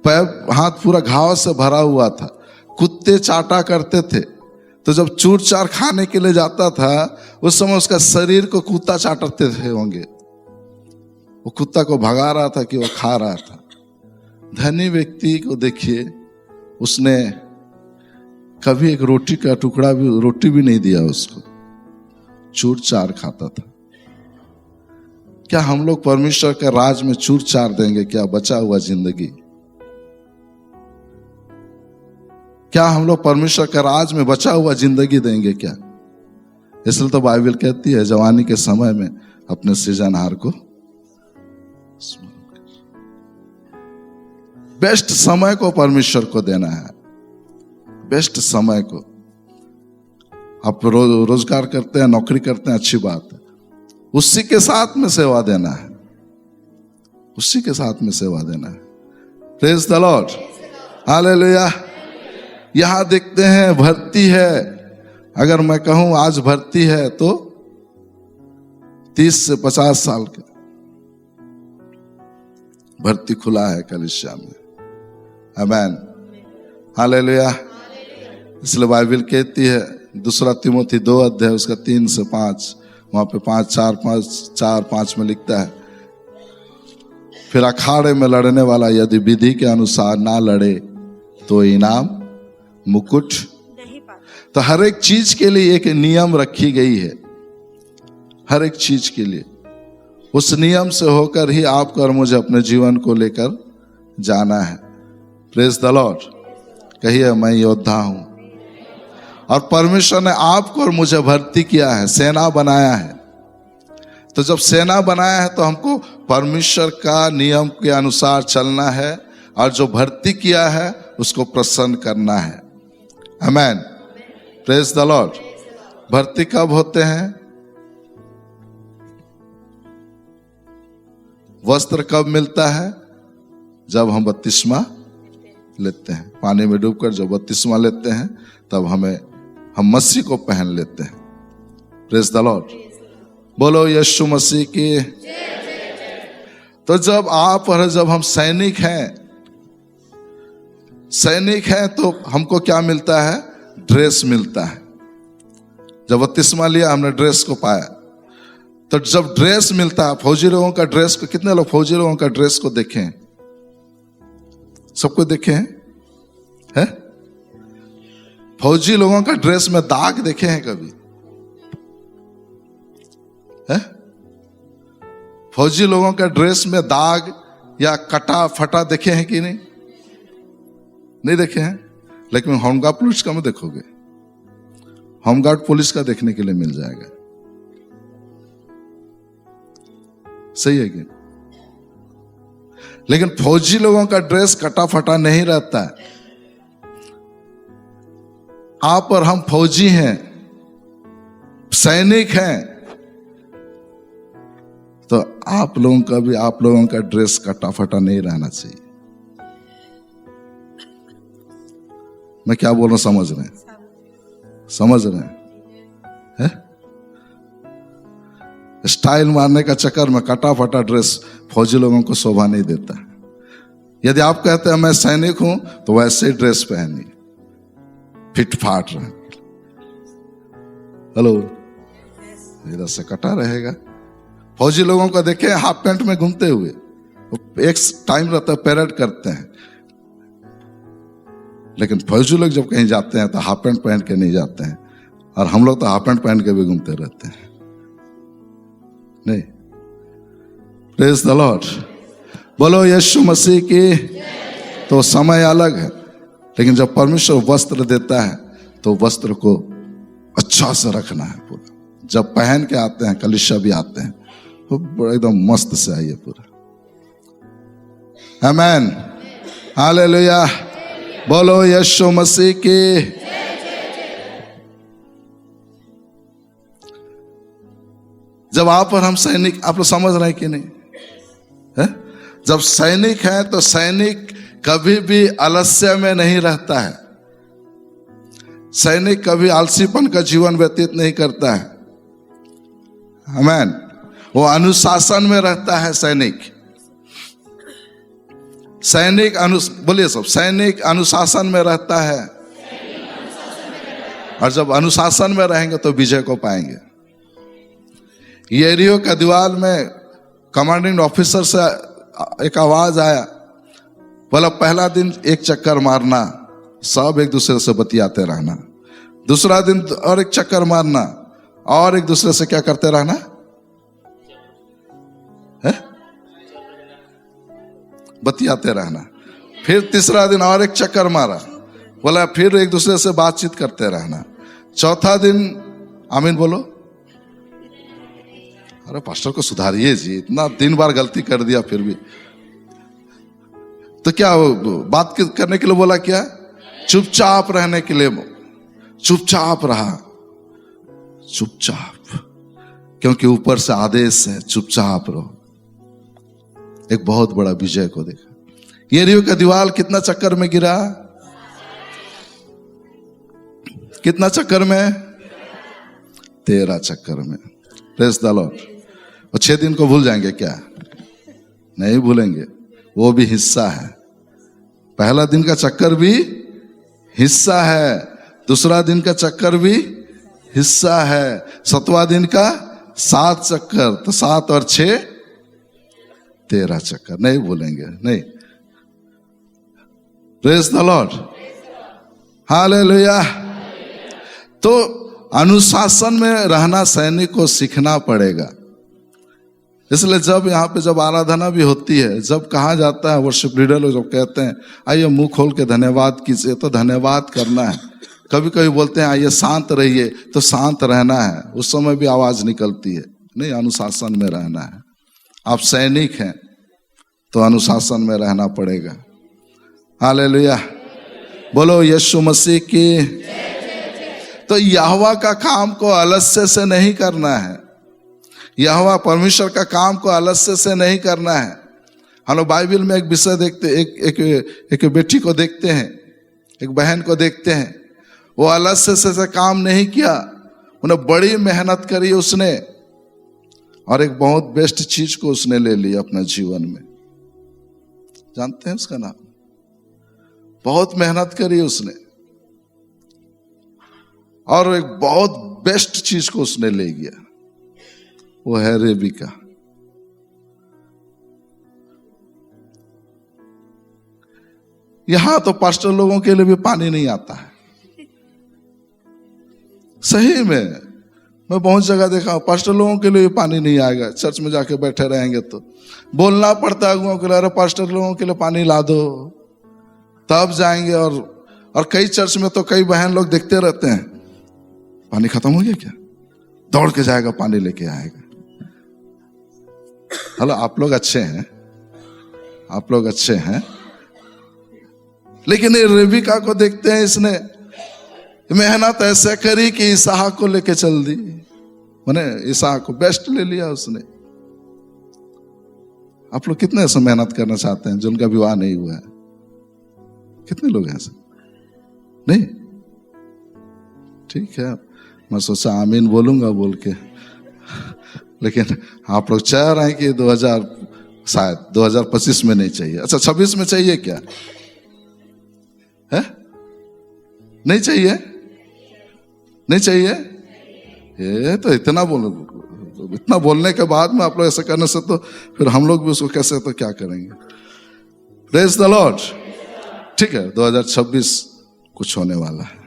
पैर हाथ पूरा घाव से भरा हुआ था, कुत्ते चाटा करते थे। तो जब चूर चार खाने के लिए जाता था उस समय उसका शरीर को कुत्ता चाटते थे होंगे, वो कुत्ता को भगा रहा था कि वो खा रहा था। धनी व्यक्ति को देखिए, उसने कभी एक रोटी का टुकड़ा भी, रोटी भी नहीं दिया उसको, चूर चार खाता था। क्या हम लोग परमेश्वर के राज में चूर चार देंगे क्या बचा हुआ जिंदगी? क्या हम लोग परमेश्वर के राज में बचा हुआ जिंदगी देंगे क्या? इसलिए तो बाइबल कहती है जवानी के समय में अपने सृजनहार को बेस्ट समय को परमेश्वर को देना है। बेस्ट समय को आप रोजगार करते हैं, नौकरी करते हैं, अच्छी बात है, उसी के साथ में सेवा देना है, उसी के साथ में सेवा देना है। Praise the lord, hallelujah. यहां देखते हैं भर्ती है। अगर मैं कहूं आज भर्ती है तो 30 से 50 साल के भर्ती खुला है कलीसिया में। आमीन, हालेलुया। इसलिए बाइबल कहती है, दूसरा तिमोथी 2 अध्याय उसका 3 से 5, वहां पे 4:5 में लिखता है, फिर अखाड़े में लड़ने वाला यदि विधि के अनुसार ना लड़े तो इनाम मुकुट नहीं पाता। तो हर एक चीज के लिए एक नियम रखी गई है, हर एक चीज के लिए। उस नियम से होकर ही आपको और मुझे अपने जीवन को लेकर जाना है। Praise the Lord. कहिए, मैं योद्धा हूं और परमेश्वर ने आपको और मुझे भर्ती किया है, सेना बनाया है। तो जब सेना बनाया है तो हमको परमेश्वर का नियम के अनुसार चलना है और जो भर्ती किया है उसको प्रसन्न करना है। आमेन। Praise the lord. भर्ती कब होते हैं? वस्त्र कब मिलता है? जब हम बपतिस्मा लेते हैं, पानी में डूबकर जब बपतिस्मा लेते हैं तब हम मसीह को पहन लेते हैं। Praise the Lord. बोलो यीशु मसीह की। तो जब आप और जब हम सैनिक हैं तो हमको क्या मिलता है? ड्रेस मिलता है। जब बपतिस्मा लिया हमने ड्रेस को पाया। तो जब ड्रेस मिलता है, फौजी लोगों का ड्रेस को, कितने लोग फौजी लोगों का ड्रेस को देखे हैं? सबको देखे हैं? फौजी लोगों का ड्रेस में दाग देखे हैं कभी? है? फौजी लोगों का ड्रेस में दाग या कटा फटा देखे हैं कि नहीं? नहीं देखे हैं। लेकिन होमगार्ड पुलिस का में देखोगे, होमगार्ड पुलिस का देखने के लिए मिल जाएगा। सही है कि? लेकिन फौजी लोगों का ड्रेस कटा फटा नहीं रहता है। आप और हम फौजी हैं, सैनिक हैं, तो आप लोगों का ड्रेस कटा फटा नहीं रहना चाहिए। मैं क्या बोल रहा हूं, समझ रहे हैं? स्टाइल मारने का चक्कर में कटा फटा ड्रेस फौजी लोगों को शोभा नहीं देता। यदि आप कहते हैं मैं सैनिक हूं तो वैसे ही ड्रेस पहनिए, फिट फाट रहे। हेलो, इधर से कटा रहेगा। फौजी लोगों को देखे हाफ पैंट में घूमते हुए, एक टाइम रहता है पैरेड करते हैं, लेकिन फौजी लोग जब कहीं जाते हैं तो हाफ पैंट पहन के नहीं जाते हैं, और हम लोग तो हाफ पैंट पहन के भी घूमते रहते हैं। नहीं। Praise the Lord. बोलो यीशु मसीह की। तो समय अलग है, लेकिन जब परमेश्वर वस्त्र देता है तो वस्त्र को अच्छा से रखना है पूरा। जब पहन के आते हैं, कलीसिया भी आते हैं, तो एकदम मस्त से आइए पूरा। आमेन। हालेलुया। बोलो यीशु मसीह की। जब आप और हम सैनिक, आप लोग समझ रहे हैं कि नहीं है? जब सैनिक है तो सैनिक कभी भी आलस्य में नहीं रहता है। सैनिक कभी आलसीपन का जीवन व्यतीत नहीं करता है। आमेन। वो अनुशासन में रहता है। बोलिए सब, सैनिक अनुशासन में रहता है। और जब अनुशासन में रहेंगे तो विजय को पाएंगे। येरियो का दीवार में कमांडिंग ऑफिसर से एक आवाज आया, बोला पहला दिन एक चक्कर मारना, सब एक दूसरे से बतियाते रहना। दूसरा दिन और एक चक्कर मारना और एक दूसरे से क्या करते रहना है? बतियाते रहना। फिर तीसरा दिन और एक चक्कर मारा, बोला फिर एक दूसरे से बातचीत करते रहना। चौथा दिन, आमीन बोलो। अरे पास्टर को सुधारिए जी, इतना 3 बार गलती कर दिया फिर भी। तो क्या बात करने के लिए बोला? क्या? चुपचाप रहने के लिए। चुपचाप रहा, चुपचाप, क्योंकि ऊपर से आदेश है चुपचाप रहो। एक बहुत बड़ा विजय को देखा। येरियो का दीवार कितना चक्कर में गिरा? कितना चक्कर में? 13 चक्कर में। Praise the Lord. और 6 दिन को भूल जाएंगे क्या? नहीं भूलेंगे, वो भी हिस्सा है। पहला दिन का चक्कर भी हिस्सा है। दूसरा दिन का चक्कर भी हिस्सा है, 7वां दिन का 7 चक्कर, तो 7 और 6 13 चक्कर। नहीं बोलेंगे, नहीं। Praise the lord, hallelujah. तो अनुशासन में रहना सैनिक को सीखना पड़ेगा। इसलिए जब यहाँ पे जब आराधना भी होती है, जब कहा जाता है, वर्शिप लीडर लोग जब कहते हैं आइए मुंह खोल के धन्यवाद कीजिए, तो धन्यवाद करना है। कभी कभी बोलते हैं आइए शांत रहिए, तो शांत रहना है, उस समय भी आवाज निकलती है। नहीं, अनुशासन में रहना है। आप सैनिक हैं तो अनुशासन में रहना पड़ेगा। हालेलुया, बोलो यीशु मसीह की। तो यहोवा का काम को आलस्य से नहीं करना है। यहोवा परमेश्वर का काम को आलस्य से नहीं करना है। हम लोग बाइबल में एक विषय देखते, एक बेटी को देखते हैं, एक बहन को देखते हैं, वो आलस्य से काम नहीं किया, उन्हें बड़ी मेहनत करी उसने, और एक बहुत बेस्ट चीज को उसने ले लिया अपने जीवन में। जानते हैं उसका नाम? बहुत मेहनत करी उसने और एक बहुत बेस्ट चीज को उसने ले गया, वो है रेबिका। यहां तो पास्टर लोगों के लिए भी पानी नहीं आता है। सही में मैं बहुत जगह देखा हूं, पास्टर लोगों के लिए भी पानी नहीं आएगा। चर्च में जाके बैठे रहेंगे तो बोलना पड़ता है अगुओं के लिए, अरे पास्टर लोगों के लिए पानी ला दो, तब जाएंगे। और कई चर्च में तो कई बहन लोग देखते रहते हैं, पानी खत्म हो गया क्या, दौड़ के जाएगा पानी लेके आएगा। हेलो, आप लोग अच्छे हैं, आप लोग अच्छे हैं, लेकिन ये रेबिका को देखते हैं, इसने मेहनत ऐसे करी कि इसहाक को लेके चल दी। माने इसहाक को बेस्ट ले लिया उसने। आप लोग कितने ऐसे मेहनत करना चाहते हैं जिनका विवाह नहीं हुआ है? कितने लोग हैं ऐसे? नहीं, ठीक है, मैं सोचा आमीन बोलूंगा बोल के, लेकिन आप लोग चाह रहे हैं कि 2025 में नहीं चाहिए। अच्छा, 26 में चाहिए क्या है? नहीं चाहिए, नहीं चाहिए। ये तो इतना बोलने के बाद में आप लोग ऐसे करने से तो फिर हम लोग भी उसको कैसे तो क्या करेंगे। Praise the Lord. ठीक है, 2026 कुछ होने वाला है।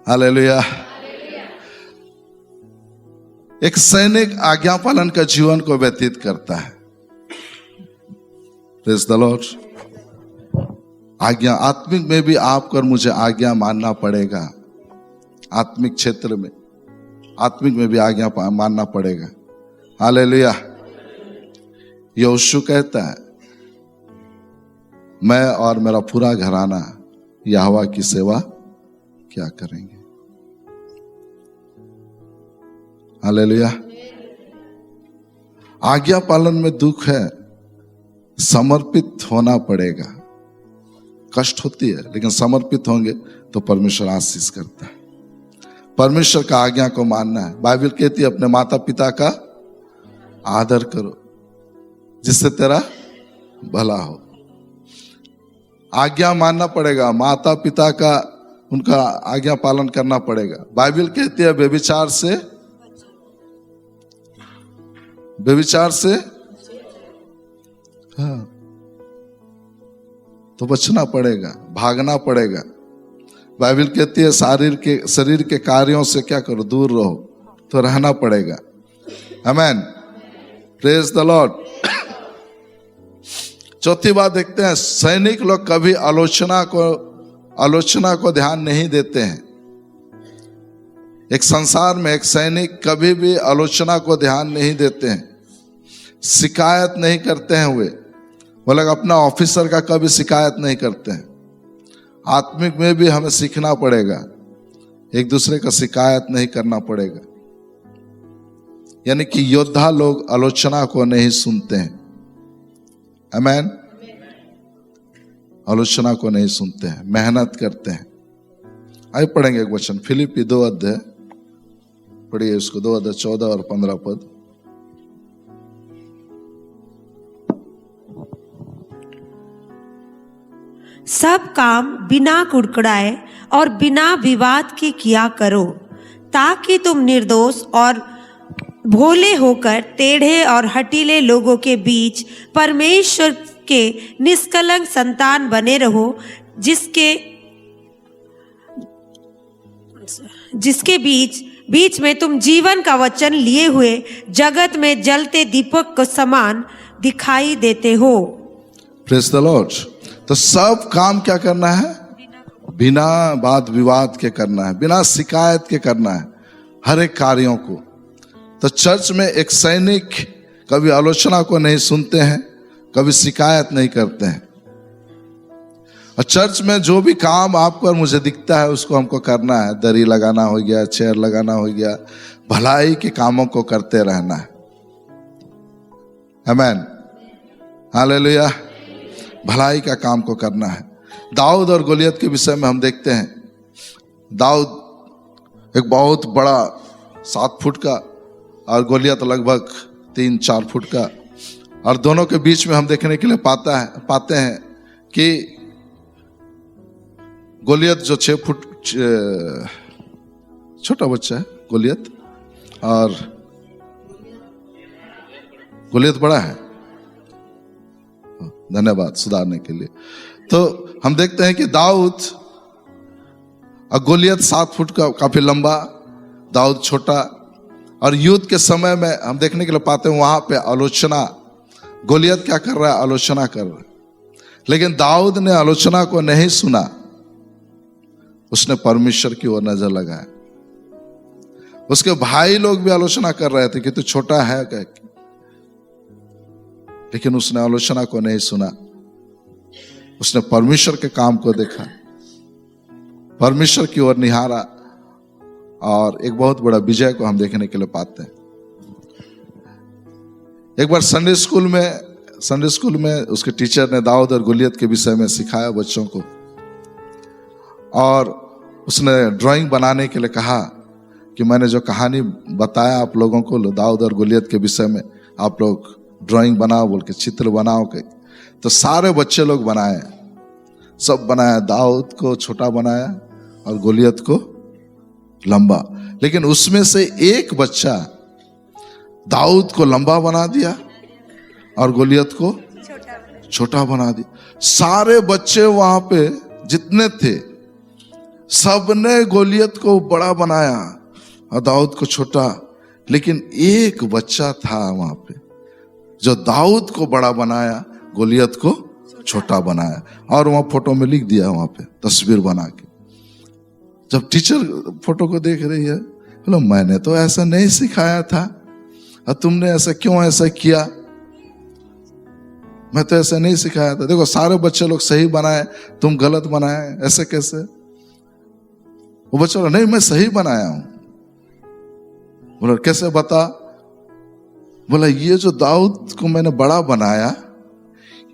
हालेलुया। एक सैनिक आज्ञा पालन का जीवन को व्यतीत करता है। Praise the Lord. आज्ञा, आत्मिक में भी आपको और मुझे आज्ञा मानना पड़ेगा। आत्मिक क्षेत्र में, आत्मिक में भी आज्ञा मानना पड़ेगा। हालेलुया। यहोशू कहता है मैं और मेरा पूरा घराना यहोवा की सेवा क्या करेंगे। हालेलुया। आज्ञा पालन में दुख है, समर्पित होना पड़ेगा। कष्ट होती है, लेकिन समर्पित होंगे तो परमेश्वर आशीष करता है। परमेश्वर का आज्ञा को मानना है। बाइबल कहती है अपने माता पिता का आदर करो जिससे तेरा भला हो। आज्ञा मानना पड़ेगा, माता पिता का उनका आज्ञा पालन करना पड़ेगा। बाइबल कहती है व्यभिचार से हाँ, तो बचना पड़ेगा, भागना पड़ेगा। बाइबल कहती है शरीर के कार्यों से क्या करो, दूर रहो, तो रहना पड़ेगा। आमेन, प्रेज द लॉर्ड। चौथी बात देखते हैं, सैनिक लोग कभी आलोचना को ध्यान नहीं देते हैं। एक संसार में एक सैनिक कभी भी आलोचना को ध्यान नहीं देते हैं, शिकायत नहीं करते हैं। वो लोग अपना ऑफिसर का कभी शिकायत नहीं करते हैं। आत्मिक में भी हमें सीखना पड़ेगा, एक दूसरे का शिकायत नहीं करना पड़ेगा। यानी कि योद्धा लोग आलोचना को नहीं सुनते हैं। आमेन। आलोचना को नहीं सुनते हैं, मेहनत करते हैं। आइए पढ़ेंगे एक वचन, फिलिप्पी 2 अध्याय पढ़िए उसको, 2 अध्याय 14 और 15 पद। सब काम बिना कुड़कुड़ाए और बिना विवाद के किया करो, ताकि तुम निर्दोष और भोले होकर टेढ़े और हठीले लोगों के बीच परमेश्वर के निष्कलंक संतान बने रहो, जिसके बीच में तुम जीवन का वचन लिए हुए जगत में जलते दीपक को समान दिखाई देते हो। Praise the lord. तो सब काम क्या करना है? बिना वाद विवाद के करना है, बिना शिकायत के करना है हर एक कार्यों को। तो चर्च में एक सैनिक कभी आलोचना को नहीं सुनते हैं, कभी शिकायत नहीं करते हैं। और चर्च में जो भी काम आपको और मुझे दिखता है उसको हमको करना है। दरी लगाना हो गया, चेयर लगाना हो गया, भलाई के कामों को करते रहना है। आमीन, हालेलुया। भलाई का काम को करना है। दाऊद और गोलियत के विषय में हम देखते हैं, दाऊद एक बहुत बड़ा 7 फुट का और गोलियत लगभग 3-4 फुट का, और दोनों के बीच में हम देखने के लिए पाते हैं कि गोलियत जो 6 फुट छोटा बच्चा है गोलियत, और गोलियत बड़ा है। धन्यवाद सुधारने के लिए। तो हम देखते हैं कि दाऊद और गोलियत 7 फुट का, काफी लंबा, दाऊद छोटा। और युद्ध के समय में हम देखने के लिए पाते हैं वहां पे आलोचना, गोलियत क्या कर रहा है? आलोचना कर रहा है। लेकिन दाऊद ने आलोचना को नहीं सुना, उसने परमेश्वर की ओर नजर लगाया। उसके भाई लोग भी आलोचना कर रहे थे कि तू छोटा है क्या, लेकिन उसने आलोचना को नहीं सुना। उसने परमेश्वर के काम को देखा, परमेश्वर की ओर निहारा, और एक बहुत बड़ा विजय को हम देखने के लिए पाते हैं। एक बार संडे स्कूल में उसके टीचर ने दाऊद और गोलियत के विषय में सिखाया बच्चों को, और उसने ड्राइंग बनाने के लिए कहा कि मैंने जो कहानी बताया आप लोगों को दाऊद और गोलियत के विषय में, आप लोग ड्राइंग बनाओ बोल के, चित्र बनाओ के। तो सारे बच्चे लोग बनाए, सब बनाया। दाऊद को छोटा बनाया और गोलियत को लंबा। लेकिन उसमें से एक बच्चा दाऊद को लंबा बना दिया और गोलियत को छोटा बना दिया। सारे बच्चे वहां पे जितने थे सबने गोलियत को बड़ा बनाया और दाऊद को छोटा। लेकिन एक बच्चा था वहां पे जो दाऊद को बड़ा बनाया, गोलियत को छोटा बनाया, और वहां फोटो में लिख दिया, वहां पे तस्वीर बना के। जब टीचर फोटो को देख रही है, बोलो मैंने तो ऐसा नहीं सिखाया था, और तुमने ऐसा क्यों ऐसा किया? मैं तो ऐसा नहीं सिखाया था। देखो सारे बच्चे लोग सही बनाए, तुम गलत बनाए, ऐसे कैसे? वो बच्चा बोला नहीं मैं सही बनाया हूं। बोला कैसे बता? बोला ये जो दाऊद को मैंने बड़ा बनाया,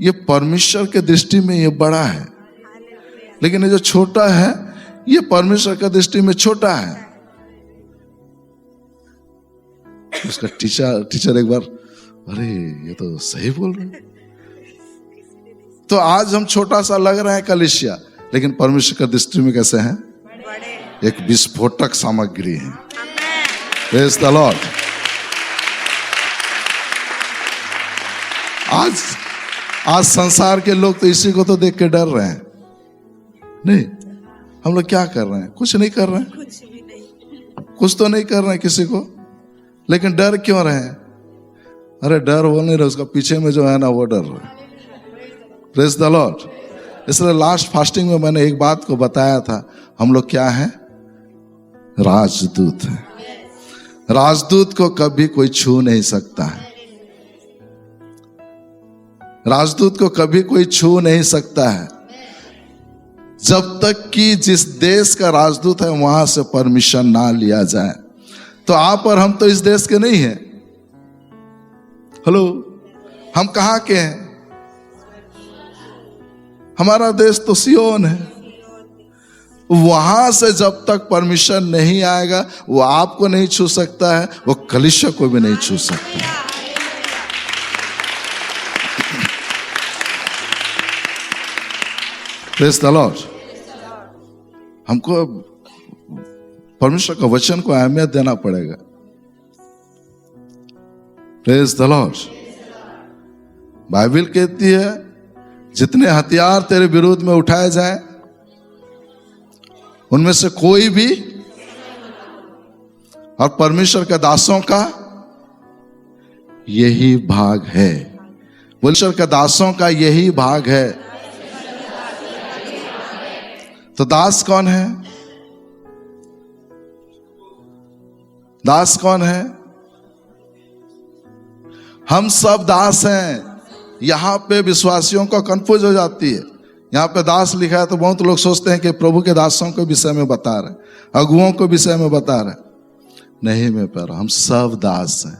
ये परमेश्वर के दृष्टि में ये बड़ा है, लेकिन ये जो छोटा है ये परमेश्वर का दृष्टि में छोटा है। उसका टीचर एक बार, अरे ये तो सही बोल रहे हैं। तो आज हम छोटा सा लग रहा है कलीसिया, लेकिन परमेश्वर का दृष्टि में कैसे हैं? एक विस्फोटक सामग्री है। Praise the Lord. आज संसार के लोग तो इसी को तो देख के डर रहे हैं। नहीं, हम लोग क्या कर रहे हैं? कुछ नहीं कर रहे हैं, कुछ तो नहीं कर रहे हैं किसी को, लेकिन डर क्यों रहे हैं? अरे डर वो नहीं रहा, उसका पीछे में जो है ना वो डर रहा है। Praise the Lord. इसलिए लास्ट फास्टिंग में मैंने एक बात को बताया था, हम लोग क्या हैं? राजदूत हैं। राजदूत को कभी कोई छू नहीं सकता है। राजदूत को कभी कोई छू नहीं सकता है जब तक कि जिस देश का राजदूत है वहां से परमिशन ना लिया जाए। तो आप और हम तो इस देश के नहीं हैं। हेलो, हम कहां के हैं? हमारा देश तो सियोन है। वहां से जब तक परमिशन नहीं आएगा वो आपको नहीं छू सकता है, वो कलीसिया को भी नहीं छू सकता है। Praise the Lord. हमको परमेश्वर का वचन को अहमियत देना पड़ेगा। Praise the Lord. बाइबल कहती है जितने हथियार तेरे विरोध में उठाए जाए उनमें से कोई भी, और परमेश्वर के दासों का यही भाग है। परमेश्वर के दासों का यही भाग है। तो दास कौन है? दास कौन है? हम सब दास हैं। यहां पे विश्वासियों को कंफ्यूज हो जाती है। यहां पे दास लिखा है तो बहुत लोग सोचते हैं कि प्रभु के दासों के विषय में बता रहे, अगुओं के विषय में बता रहे। नहीं मेरे प्यारे, हम सब दास हैं।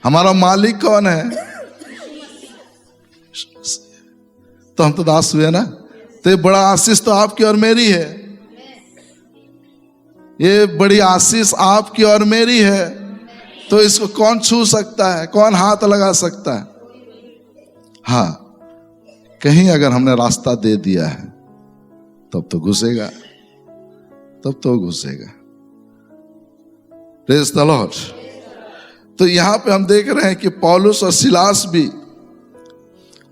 हमारा मालिक कौन है? तो हम तो दास हुए ना। तो ये बड़ा आशीष तो आपकी और मेरी है। ये बड़ी आशीष आपकी और मेरी है। तो इसको कौन छू सकता है? कौन हाथ लगा सकता है? हाँ, कहीं अगर हमने रास्ता दे दिया है तब तो घुसेगा, तब तो घुसेगा। Praise the lord. तो यहां पे हम देख रहे हैं कि पौलुस और सिलास भी,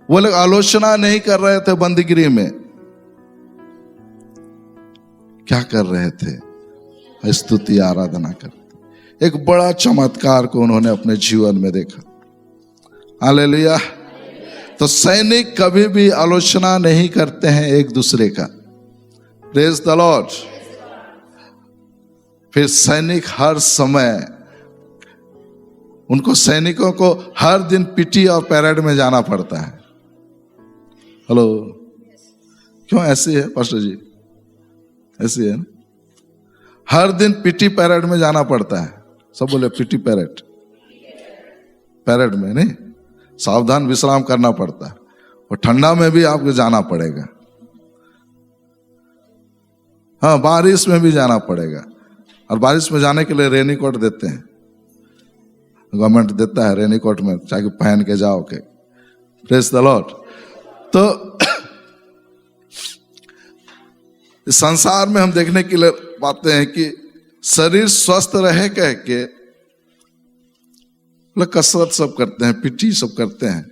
वो लोग आलोचना नहीं कर रहे थे बंदीगिरी में। क्या कर रहे थे? स्तुति आराधना करते। एक बड़ा चमत्कार को उन्होंने अपने जीवन में देखा। हालेलुया। तो सैनिक कभी भी आलोचना नहीं करते हैं एक दूसरे का। Praise the Lord. फिर सैनिक हर समय, उनको सैनिकों को हर दिन पीटी और पैरेड में जाना पड़ता है। हेलो, क्यों ऐसी है पास्टर जी? ऐसी है ना, हर दिन पीटी पैरेड में जाना पड़ता है। सब बोले पीटी पैरेड, पैरेड में नहीं, सावधान विश्राम करना पड़ता है। और ठंडा में भी आपको जाना पड़ेगा। हाँ, बारिश में भी जाना पड़ेगा। और बारिश में जाने के लिए रेनीकोट देते हैं, गवर्नमेंट देता है रेनीकोट में, चाहे पहन के जाओ के। Praise the lord. तो इस संसार में हम देखने के लिए पाते हैं कि शरीर स्वस्थ रहे कह के लोग कसरत सब करते हैं, पीटी सब करते हैं।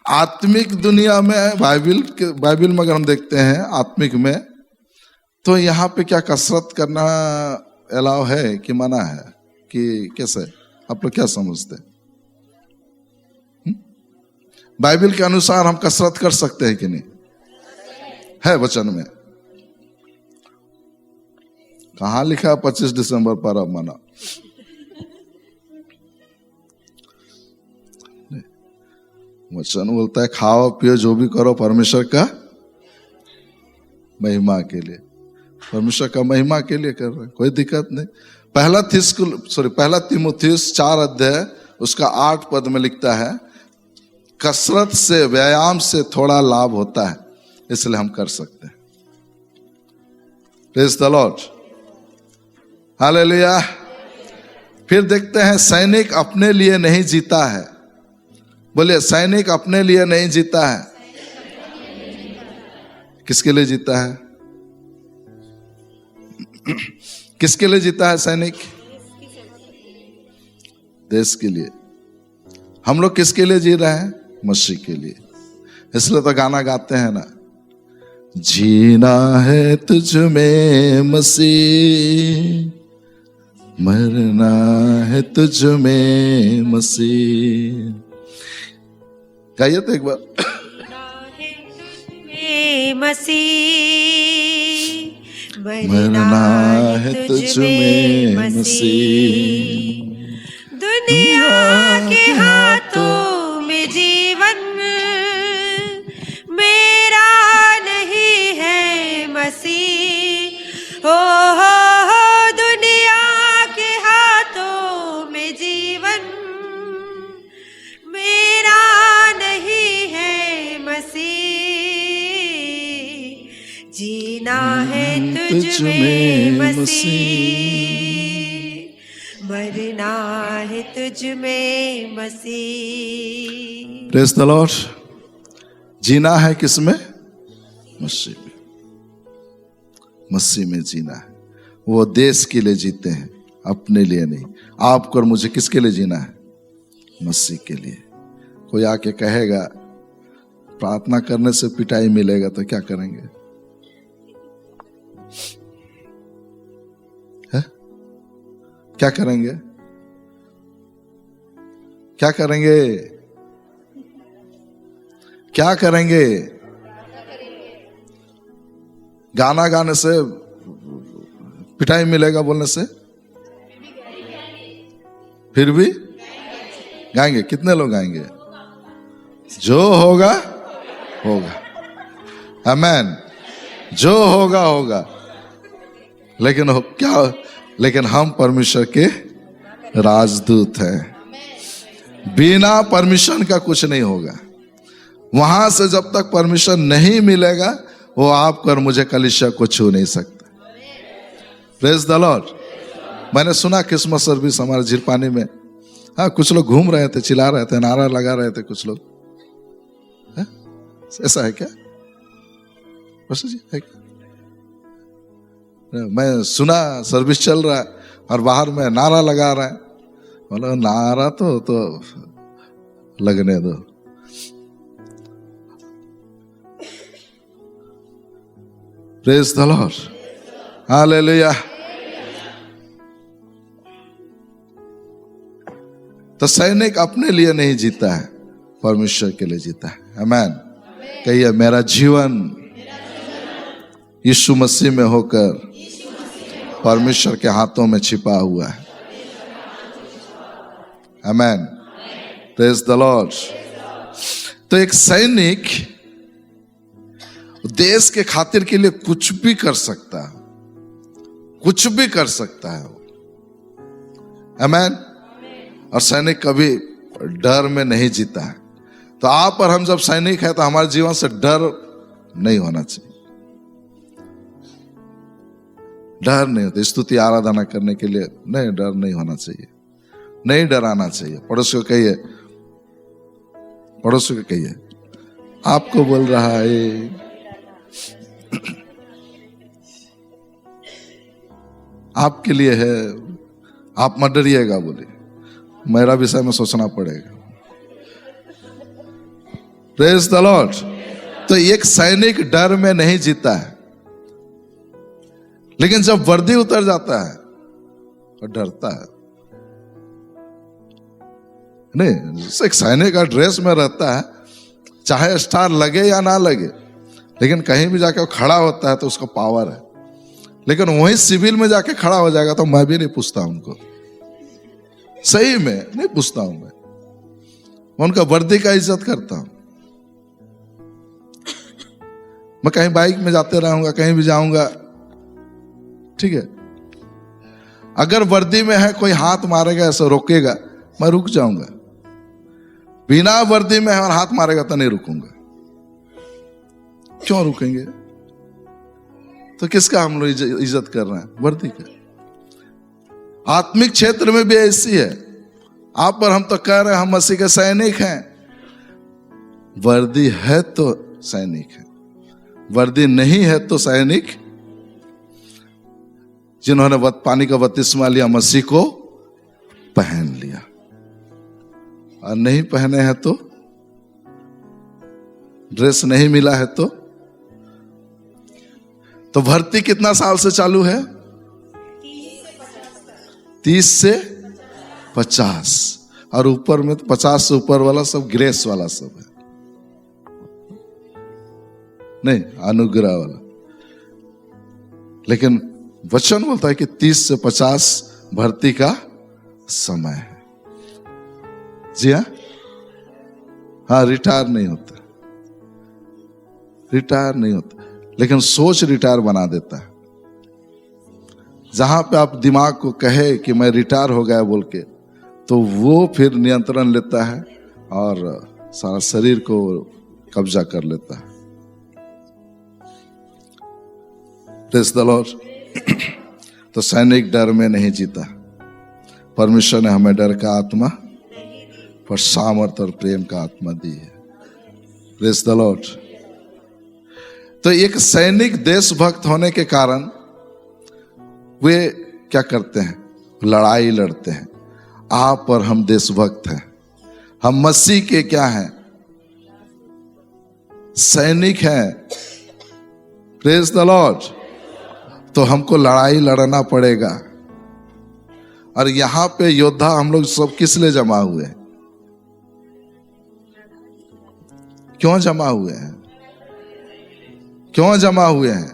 आत्मिक दुनिया में बाइबल में अगर हम देखते हैं आत्मिक में, तो यहाँ पे क्या कसरत करना अलाउ है कि मना है कि कैसे? आप लोग क्या समझते हैं? बाइबल के अनुसार हम कसरत कर सकते हैं कि नहीं? है वचन में। कहां लिखा है 25 दिसंबर पर अब मना? वचन बोलता है खाओ पियो जो भी करो परमेश्वर का महिमा के लिए। परमेश्वर का महिमा के लिए कर रहे हैं, कोई दिक्कत नहीं। पहला तीमुथियुस 4 अध्याय उसका 8 पद में लिखता है, कसरत से, व्यायाम से थोड़ा लाभ होता है, इसलिए हम कर सकते हैं। Praise the lord. हालेलुया। फिर देखते हैं सैनिक अपने लिए नहीं जीता है। बोलिए, सैनिक अपने लिए नहीं जीता है। किसके लिए जीता है? किसके लिए जीता है सैनिक? देश के लिए। हम लोग किसके लिए जी रहे हैं? मसीह के लिए। इसलिए तो गाना गाते हैं ना, जीना है तुझ में मसीह, मरना है तुझ में मसीह। गाइए तो एक बार। मरना है तुझ में मसीह। दुनिया के हाथों में जीवन मेरा नहीं है मसीह। हो दुनिया के हाथों में जीवन मेरा नहीं है मसीह। जीना है तुझ में मसीह, मरना है तुझ में मसीह। Praise the lord. जीना है किसमें? मसीह में जीना है। वो देश के लिए जीते हैं, अपने लिए नहीं। आपको और मुझे किसके लिए जीना है? मसीह के लिए। कोई आके कहेगा प्रार्थना करने से पिटाई मिलेगा तो क्या करेंगे? है? क्या करेंगे? क्या करेंगे? क्या करेंगे? गाना गाने से पिटाई मिलेगा बोलने से? फिर भी गाएंगे। कितने लोग गाएंगे? जो होगा होगा। आमेन। जो होगा होगा। लेकिन हम परमेश्वर के राजदूत हैं। बिना परमिशन का कुछ नहीं होगा। वहां से जब तक परमिशन नहीं मिलेगा वो आपको और मुझे कलीसिया को छू नहीं सकता। Praise the Lord. मैंने सुना क्रिसमस सर्विस हमारे झीरपानी में, हाँ, कुछ लोग घूम रहे थे, चिल्ला रहे थे, नारा लगा रहे थे कुछ लोग। है? ऐसा है क्या? जी है क्या? मैं सुना सर्विस चल रहा है और बाहर में नारा लगा रहा है। बोला नारा तो लगने दो। Praise the lord. हालेलुया। तो सैनिक अपने लिए नहीं जीता है, परमेश्वर के लिए जीता है। आमेन। कहिए मेरा जीवन यीशु मसीह में होकर परमेश्वर के हाथों में छिपा हुआ है। आमेन। Praise the lord. तो एक सैनिक देश के खातिर के लिए कुछ भी कर सकता है, कुछ भी कर सकता है वो। आमेन। और सैनिक कभी डर में नहीं जीता है। तो आप और हम जब सैनिक है तो हमारे जीवन से डर नहीं होना चाहिए। डर नहीं होता। स्तुति आराधना करने के लिए नहीं, डर नहीं होना चाहिए, नहीं डराना चाहिए। पड़ोसी को कहिए, पड़ोसी को कहिए आपको बोल रहा है आपके लिए है, आप मत डरिएगा। बोले मेरा विषय में सोचना पड़ेगा। Praise the lord. तो एक सैनिक डर में नहीं जीता है, लेकिन जब वर्दी उतर जाता है और डरता है। नहीं, एक सैनिक का ड्रेस में रहता है, चाहे स्टार लगे या ना लगे, लेकिन कहीं भी जाके वो खड़ा होता है तो उसका पावर है। लेकिन वही सिविल में जाके खड़ा हो जाएगा तो मैं भी नहीं पूछता उनको, सही में नहीं पूछता हूं। मैं उनका वर्दी का इज्जत करता हूं। मैं कहीं बाइक में जाते रहूंगा, कहीं भी जाऊंगा, ठीक है। अगर वर्दी में है कोई हाथ मारेगा, ऐसा रोकेगा, मैं रुक जाऊंगा। बिना वर्दी में है और हाथ मारेगा तो नहीं रुकूंगा। क्यों रुकेंगे? तो किसका हम लोग इज्जत कर रहे हैं? वर्दी का। आत्मिक क्षेत्र में भी ऐसी है। आप पर हम तो कह रहे हैं हम मसीह के सैनिक हैं। वर्दी है तो सैनिक है, वर्दी नहीं है तो सैनिक। जिन्होंने पानी का बपतिस्मा लिया मसीह को पहन लिया, और नहीं पहने हैं तो, ड्रेस नहीं मिला है तो भर्ती कितना साल से चालू है? 30 से 50। और ऊपर में तो 50 से ऊपर वाला सब ग्रेस वाला सब है, नहीं अनुग्रह वाला। लेकिन वचन बोलता है कि 30 से 50 भर्ती का समय है। जी हाँ, रिटायर नहीं होता, रिटायर नहीं होता, लेकिन सोच रिटायर बना देता है। जहां पे आप दिमाग को कहे कि मैं रिटायर हो गया बोल के, तो वो फिर नियंत्रण लेता है और सारा शरीर को कब्जा कर लेता है। Praise the lord. तो सैनिक डर में नहीं जीता। परमेश्वर ने हमें डर का आत्मा पर सामर्थ और प्रेम का आत्मा दी है। Praise the lord. तो एक सैनिक देशभक्त होने के कारण वे क्या करते हैं? लड़ाई लड़ते हैं। आप और हम देशभक्त हैं, हम मसीह के क्या हैं? सैनिक हैं। Praise the lord. तो हमको लड़ाई लड़ना पड़ेगा। और यहां पे योद्धा हम लोग सब किस लिए जमा हुए हैं? क्यों जमा हुए हैं? क्यों जमा हुए हैं?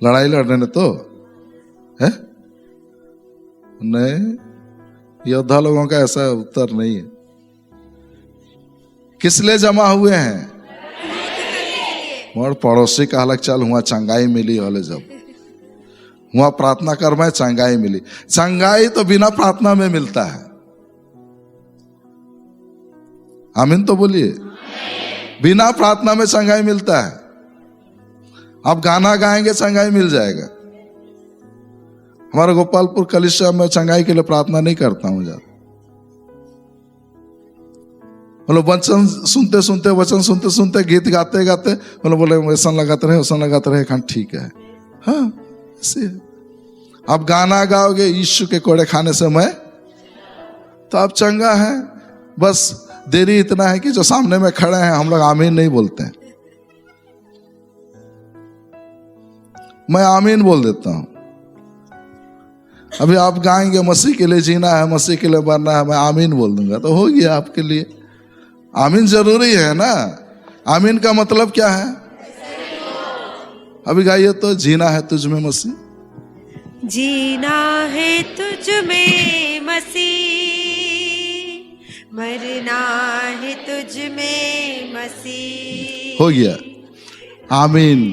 लड़ाई लड़ने तो है नहीं। योद्धा लोगों का ऐसा उत्तर नहीं है। किस लिए जमा हुए हैं? और पड़ोसी का हालत चल हुआ चंगाई मिली होले, जब हुआ प्रार्थना कर मैं चंगाई मिली। चंगाई तो बिना प्रार्थना में मिलता है। आमीन तो बोलिए। बिना प्रार्थना में चंगाई मिलता है। आप गाना गाएंगे चंगाई मिल जाएगा। हमारे गोपालपुर कलिसिया में चंगाई के लिए प्रार्थना नहीं करता हूं ज्यादा। मतलब वचन सुनते सुनते वचन सुनते सुनते गीत गाते गाते मतलब बोले वैसा लगाते रहे खान ठीक है। हाँ ऐसे आप गाना गाओगे यीशु के कोड़े खाने से मैं, तो आप चंगा है। बस देरी इतना है कि जो सामने में खड़े हैं हम लोग आमीन नहीं बोलते हैं। मैं आमीन बोल देता हूं। अभी आप गाएंगे मसीह के लिए जीना है, मसीह के लिए मरना है, मैं आमीन बोल दूंगा तो हो गया आपके लिए। आमीन जरूरी है ना। आमीन का मतलब क्या है? अभी गाइए तो, जीना है तुझ में मसीह, जीना है तुझ में मसीह, मरना है तुझ में मसीह। हो गया। आमीन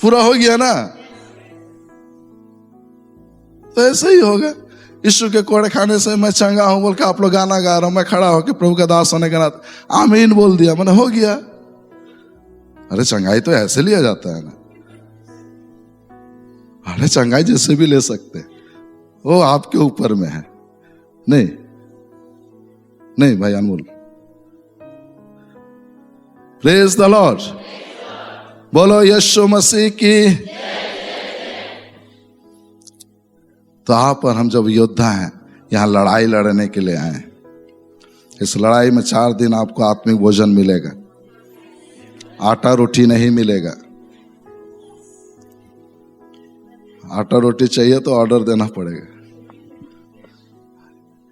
पूरा हो गया ना। तो ऐसे ही होगा। यीशु के कोड़े खाने से मैं चंगा हूं बोल के आप लोग गाना गा रहा हूं, मैं खड़ा होकर प्रभु का दास होने के नाते आमीन बोल दिया, मैंने हो गया। अरे चंगाई तो ऐसे लिया जाता है ना। अरे चंगाई जैसे भी ले सकते, वो आपके ऊपर में है। नहीं नहीं भाई अनमोल। Praise the Lord. बोलो यीशु मसीह की। तो आप और हम जब योद्धा हैं, यहां लड़ाई लड़ने के लिए आए। इस लड़ाई में 4 दिन आपको आत्मिक भोजन मिलेगा, आटा रोटी नहीं मिलेगा। आटा रोटी चाहिए तो ऑर्डर देना पड़ेगा,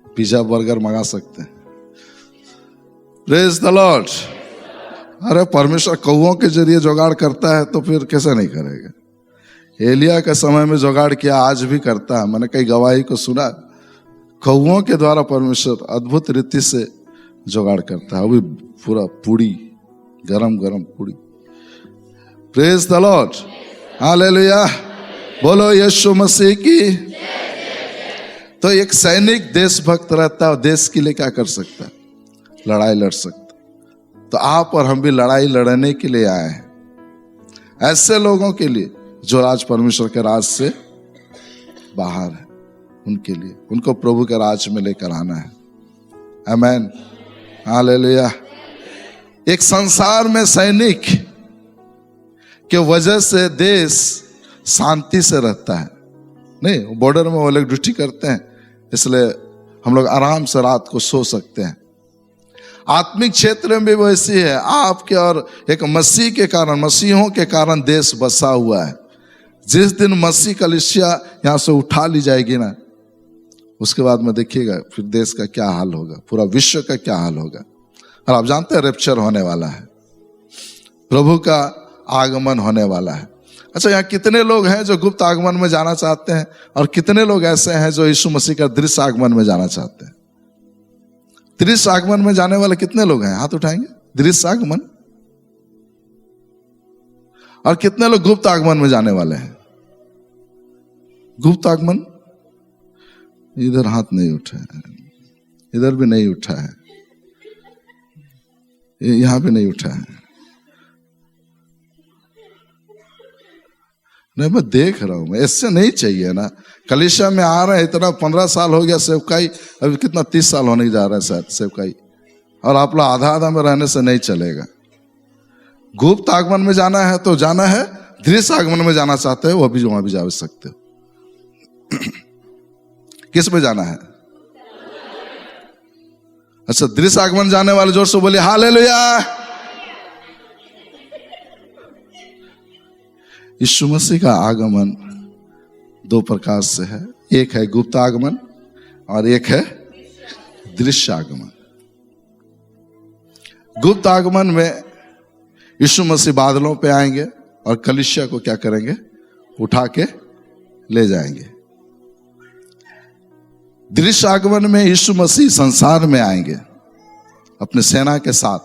पिज्जा बर्गर मंगा सकते हैं। Praise the Lord. अरे परमेश्वर कौओं के जरिए जुगाड़ करता है तो फिर कैसे नहीं करेगा? एलिया के समय में जुगाड़ किया, आज भी करता है। मैंने कई गवाही को सुना, कौओं के द्वारा परमेश्वर अद्भुत रीति से जुगाड़ करता है। वो भी पूरा पूड़ी, गरम गरम पूड़ी। Praise the lord. हालेलुया। बोलो यीशु मसीह की। तो एक सैनिक देशभक्त रहता है और देश के लिए क्या कर सकता है? लड़ाई लड़ सकता। तो आप और हम भी लड़ाई लड़ने के लिए आए हैं। ऐसे लोगों के लिए जो आज परमेश्वर के राज से बाहर है, उनके लिए, उनको प्रभु के राज में लेकर आना है। आमीन। हालेलुया। एक संसार में सैनिक के वजह से देश शांति से रहता है। नहीं, बॉर्डर में वो लोग ड्यूटी करते हैं, इसलिए हम लोग आराम से रात को सो सकते हैं। आत्मिक क्षेत्र में भी वैसी है। आपके और एक मसीह के कारण, मसीहों के कारण देश बसा हुआ है। जिस दिन मसीह कलीसिया यहां से उठा ली जाएगी ना, उसके बाद में देखिएगा फिर देश का क्या हाल होगा, पूरा विश्व का क्या हाल होगा। और आप जानते हैं रैप्चर होने वाला है, प्रभु का आगमन होने वाला है। अच्छा, यहाँ कितने लोग हैं जो गुप्त आगमन में जाना चाहते हैं, और कितने लोग ऐसे हैं जो यीशु मसीह का दृश्य आगमन में जाना चाहते हैं? दृश्य आगमन में जाने वाले कितने लोग हैं? हाथ उठाएंगे। दृश्य आगमन। और कितने लोग गुप्त आगमन में जाने वाले हैं? गुप्त आगमन। इधर हाथ नहीं उठा है, इधर भी नहीं उठा है, यहां भी नहीं उठा है। नहीं, मैं देख रहा हूं, मैं इससे नहीं चाहिए ना। कलीसिया में आ रहे हैं, इतना 15 साल हो गया सेवकाई, अभी कितना 30 साल होने जा रहा है शायद सेवकाई। और आप लोग आधा आधा में रहने से नहीं चलेगा। गुप्त आगमन में जाना है तो जाना है, दृश्य आगमन में जाना चाहते हो वो भी वहां भी जा सकते हो। किस में जाना है? अच्छा, दृश्य आगमन जाने वाले जोर से बोले हालेलुया। यीशु मसीह का आगमन दो प्रकार से है, एक है गुप्त आगमन और एक है दृश्य आगमन। गुप्त आगमन में यीशु मसीह बादलों पे आएंगे और कलीसिया को क्या करेंगे? उठा के ले जाएंगे। दृश्य आगमन में यीशु मसीह संसार में आएंगे अपने सेना के साथ।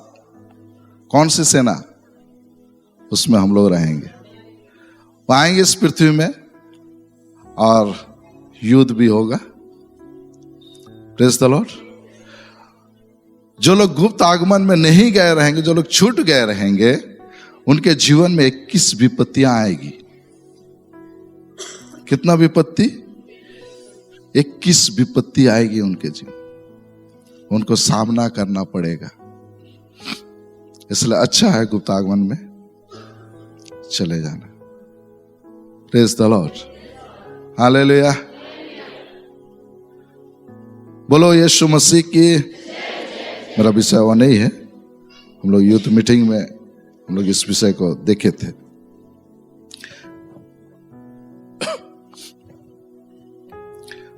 कौन सी सेना? उसमें हम लोग रहेंगे। वो आएंगे इस पृथ्वी में और युद्ध भी होगा। Praise the Lord. जो लोग गुप्त आगमन में नहीं गए रहेंगे, जो लोग छूट गए रहेंगे, उनके जीवन में 21 विपत्तियां आएगी। कितना विपत्ति? 21 विपत्ति आएगी उनके जीवन, उनको सामना करना पड़ेगा। इसलिए अच्छा है गुप्त आगमन में चले जाना। Praise the lord, hallelujah. बोलो यीशु मसीह की। मेरा विषय वो नहीं है, हम लोग यूथ मीटिंग में हम लोग इस विषय को देखे थे।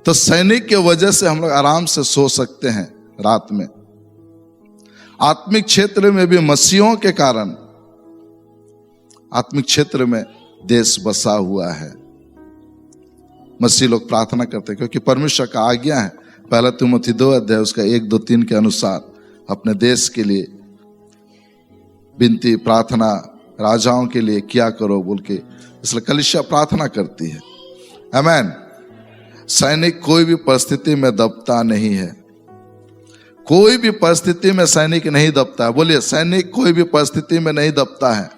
तो सैनिक के वजह से हम लोग आराम से सो सकते हैं रात में। आत्मिक क्षेत्र में भी मसीहों के कारण आत्मिक क्षेत्र में देश बसा हुआ है। मसीह लोग प्रार्थना करते हैं क्योंकि परमेश्वर का आज्ञा है, पहला तिमोथी 2 अध्याय उसका 1, 2, 3 के अनुसार अपने देश के लिए विनती प्रार्थना राजाओं के लिए किया करो बोल के। इसलिए कलीसिया प्रार्थना करती है। आमीन। सैनिक कोई भी परिस्थिति में दबता नहीं है। कोई भी परिस्थिति में सैनिक नहीं दबता है। बोलिए, सैनिक कोई भी परिस्थिति में नहीं दबता है।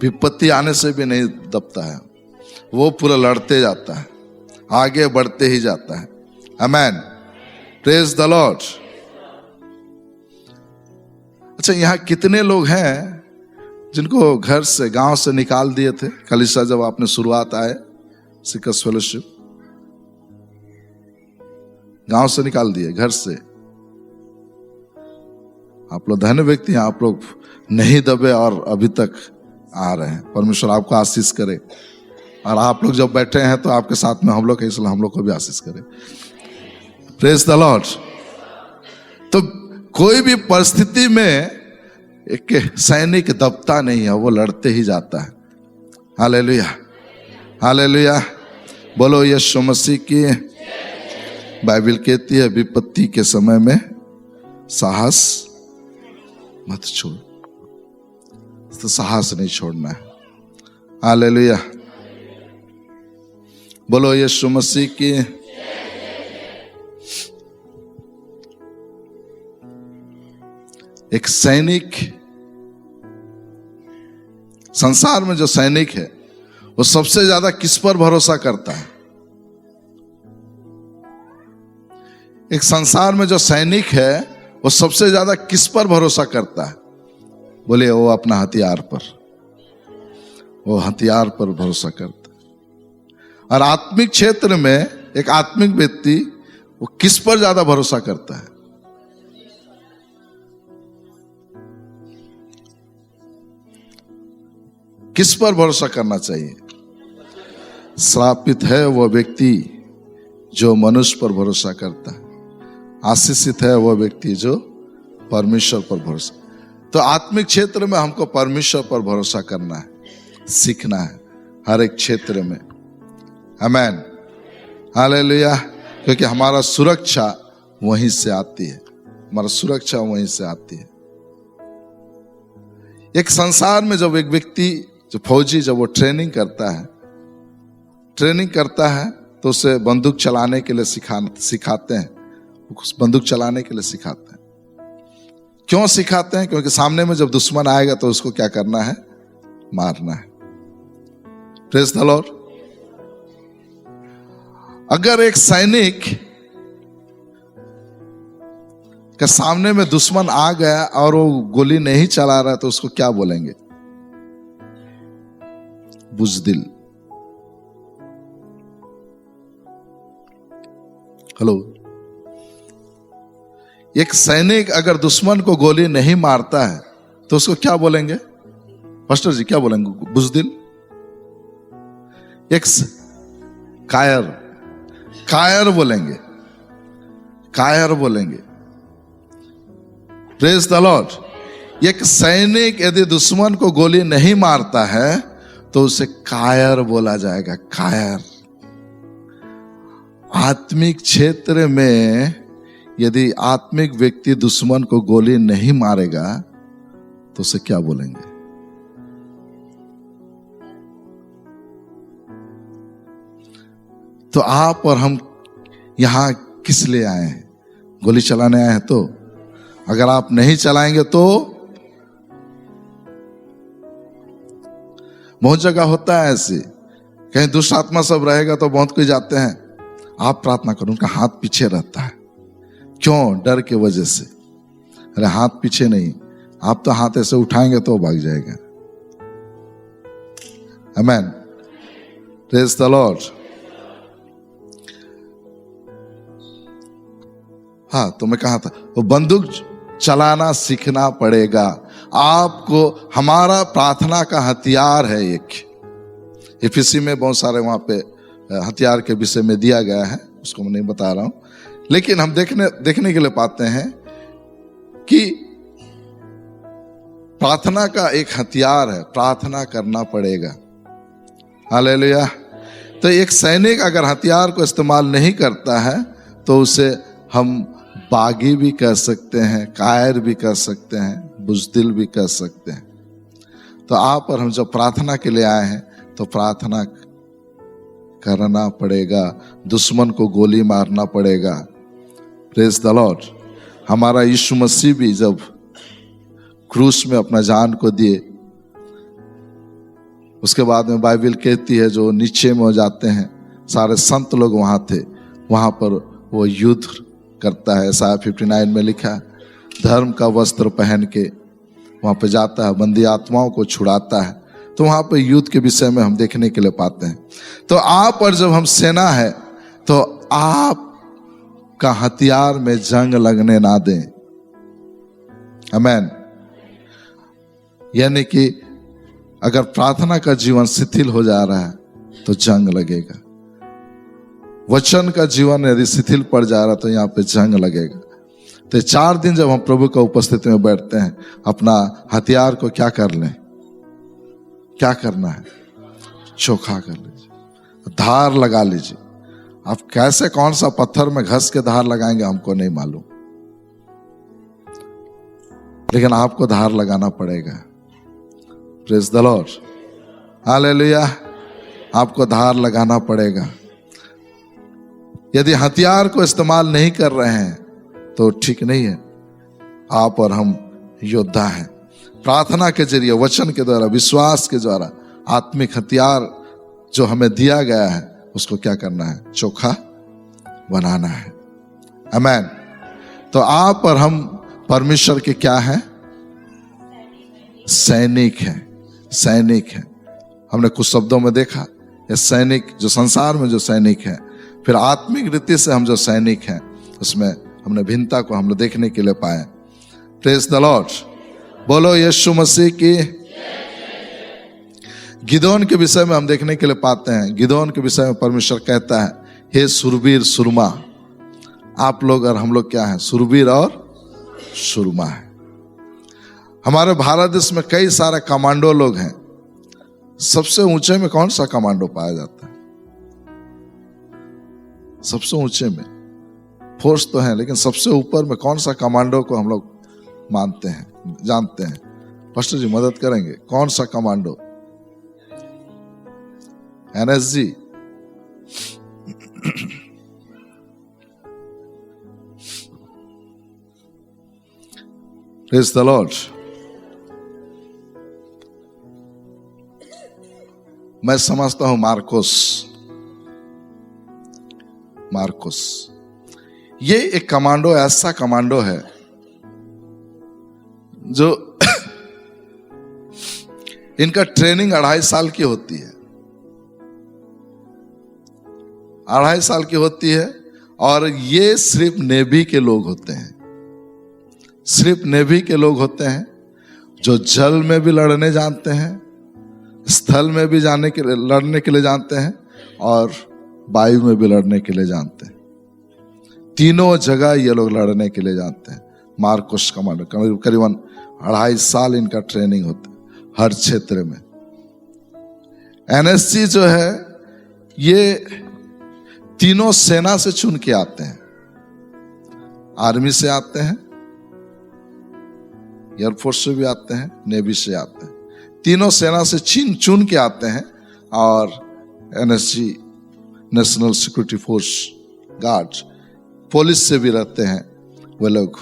विपत्ति आने से भी नहीं दबता है, वो पूरा लड़ते जाता है, आगे बढ़ते ही जाता है। आमीन। Praise the Lord. अच्छा, यहां कितने लोग हैं जिनको घर से गांव से निकाल दिए थे? कलीसिया जब आपने शुरुआत आए सीकर्स फेलोशिप, गांव से निकाल दिए, घर से। आप लोग धन्य व्यक्ति हैं, आप लोग नहीं दबे और अभी तक आ रहे हैं। परमेश्वर आपको आशीष करे। और आप लोग जब बैठे हैं तो आपके साथ में हम लोग हैं, इसलिए हम लोग को भी आशीष करे। Praise the lord. तो कोई भी परिस्थिति में एक सैनिक दबता नहीं है, वो लड़ते ही जाता है। Hallelujah, hallelujah. बोलो यीशु मसीह की। बाइबल कहती है विपत्ति के समय में साहस मत छोड़। तो साहस नहीं छोड़ना है। हालेलुया। बोलो यीशु मसीह की। एक सैनिक, संसार में जो सैनिक है वो सबसे ज्यादा किस पर भरोसा करता है? एक संसार में जो सैनिक है वो सबसे ज्यादा किस पर भरोसा करता है? बोले, वो अपना हथियार पर, वो हथियार पर भरोसा करता है। और आत्मिक क्षेत्र में एक आत्मिक व्यक्ति वो किस पर ज्यादा भरोसा करता है? किस पर भरोसा करना चाहिए? श्रापित है वह व्यक्ति जो मनुष्य पर भरोसा करता है, आशीषित है वह व्यक्ति जो परमेश्वर पर भरोसा। तो आत्मिक क्षेत्र में हमको परमेश्वर पर भरोसा करना है, सीखना है हर एक क्षेत्र में। आमीन, हालेलुया। क्योंकि हमारा सुरक्षा वहीं से आती है, हमारा सुरक्षा वहीं से आती है। एक संसार में जब एक व्यक्ति, जो फौजी, जब वो ट्रेनिंग करता है तो उसे बंदूक चलाने के लिए सिखाते हैं। बंदूक चलाने के लिए सिखाते हैं। क्यों सिखाते हैं? क्योंकि सामने में जब दुश्मन आएगा तो उसको क्या करना है? मारना है। Praise the Lord. अगर एक सैनिक कि सामने में दुश्मन आ गया और वो गोली नहीं चला रहा तो उसको क्या बोलेंगे? बुजदिल। हेलो, एक सैनिक अगर दुश्मन को गोली नहीं मारता है तो उसको क्या बोलेंगे? पास्टर जी क्या बोलेंगे? बुजदिल। एक कायर, कायर बोलेंगे, कायर बोलेंगे। Praise the Lord. एक सैनिक यदि दुश्मन को गोली नहीं मारता है तो उसे कायर बोला जाएगा, कायर। आत्मिक क्षेत्र में यदि आत्मिक व्यक्ति दुश्मन को गोली नहीं मारेगा तो उसे क्या बोलेंगे? तो आप और हम यहां किस लिए आए हैं? गोली चलाने आए हैं? तो अगर आप नहीं चलाएंगे तो बहुत जगह होता है ऐसे, कहीं दुष्ट आत्मा सब रहेगा तो बहुत कोई जाते हैं, आप प्रार्थना करो, उनका हाथ पीछे रहता है। क्यों? डर के वजह से। अरे हाथ पीछे नहीं, आप तो हाथ ऐसे उठाएंगे तो भाग जाएगा। आमेन, प्रेज द लॉर्ड। हाँ, तो मैं कहा था वो बंदूक चलाना सीखना पड़ेगा आपको। हमारा प्रार्थना का हथियार है एक। एफिसी में बहुत सारे वहां पे हथियार के विषय में दिया गया है, उसको मैं नहीं बता रहा हूं, लेकिन हम देखने के लिए पाते हैं कि प्रार्थना का एक हथियार है, प्रार्थना करना पड़ेगा। हालेलुया। तो एक सैनिक अगर हथियार को इस्तेमाल नहीं करता है तो उसे हम बागी भी कह सकते हैं, कायर भी कह सकते हैं, बुजदिल भी कह सकते हैं। तो आप और हम जब प्रार्थना के लिए आए हैं तो प्रार्थना करना पड़ेगा, दुश्मन को गोली मारना पड़ेगा। Praise the Lord. हमारा यीशु मसीह भी जब क्रूस में अपना जान को दिए, उसके बाद में बाइबल कहती है जो नीचे में हो जाते हैं, सारे संत लोग वहां थे, वहां पर वो युद्ध करता है। Isaiah 59 में लिखा, धर्म का वस्त्र पहन के वहां पे जाता है, बंदी आत्माओं को छुड़ाता है। तो वहां पे युद्ध के विषय में हम देखने के लिए पाते हैं। तो आप और जब हम सेना है तो आप का हथियार में जंग लगने ना दें। आमेन। यानी कि अगर प्रार्थना का जीवन शिथिल हो जा रहा है तो जंग लगेगा। वचन का जीवन यदि शिथिल पड़ जा रहा है तो यहाँ पे जंग लगेगा। तो 4 दिन जब हम प्रभु का उपस्थिति में बैठते हैं, अपना हथियार को क्या कर लें? क्या करना है? चोखा कर लीजिए, धार लगा लीजिए। आप कैसे कौन सा पत्थर में घस के धार लगाएंगे हमको नहीं मालूम, लेकिन आपको धार लगाना पड़ेगा। Praise the lord. हालेलुया। आपको धार लगाना पड़ेगा। यदि हथियार को इस्तेमाल नहीं कर रहे हैं तो ठीक नहीं है। आप और हम योद्धा हैं। प्रार्थना के जरिए, वचन के द्वारा, विश्वास के द्वारा आत्मिक हथियार जो हमें दिया गया है उसको क्या करना है? चोखा बनाना है। आमेन। तो आप और हम परमेश्वर के क्या हैं? सैनिक हैं। सैनिक हैं। हमने कुछ शब्दों में देखा, ये सैनिक जो संसार में जो सैनिक हैं, फिर आत्मिक रीति से हम जो सैनिक हैं, उसमें हमने भिन्नता को हम लोग देखने के लिए पाए। Praise the Lord. बोलो यीशु मसीह की। गिदोन के विषय में हम देखने के लिए पाते हैं। गिदोन के विषय में परमेश्वर कहता है, हे सुरवीर सुरमा। आप लोग और हम लोग क्या हैं? सुरवीर और सुरमा है। हमारे भारत देश में कई सारे कमांडो लोग हैं। सबसे ऊंचे में कौन सा कमांडो पाया जाता है? सबसे ऊंचे में फोर्स तो है, लेकिन सबसे ऊपर में कौन सा कमांडो को हम लोग मानते हैं, जानते हैं? पास्टर जी मदद करेंगे, कौन सा commando? NSG। Praise the Lord. मैं समझता हूं मार्कोस। ये एक कमांडो, ऐसा कमांडो है जो इनका ट्रेनिंग 2.5 साल की होती है, 2.5 साल की होती है। और ये सिर्फ नेवी के लोग होते हैं, सिर्फ नेवी के लोग होते हैं जो जल में भी लड़ने जानते हैं, स्थल में भी लड़ने के लिए जानते हैं, और वायु में भी लड़ने के लिए जानते हैं। तीनों जगह ये लोग लड़ने के लिए जानते हैं। मार्कोस कमांडो करीबन 2.5 साल इनका ट्रेनिंग होता है हर क्षेत्र में। एनएसजी जो है ये तीनों सेना से चुन के आते हैं, आर्मी से आते हैं, एयरफोर्स से भी आते हैं, नेवी से आते हैं। तीनों सेना से चुन के आते हैं। और NSG national security force guard police से भी रहते हैं, वो लोग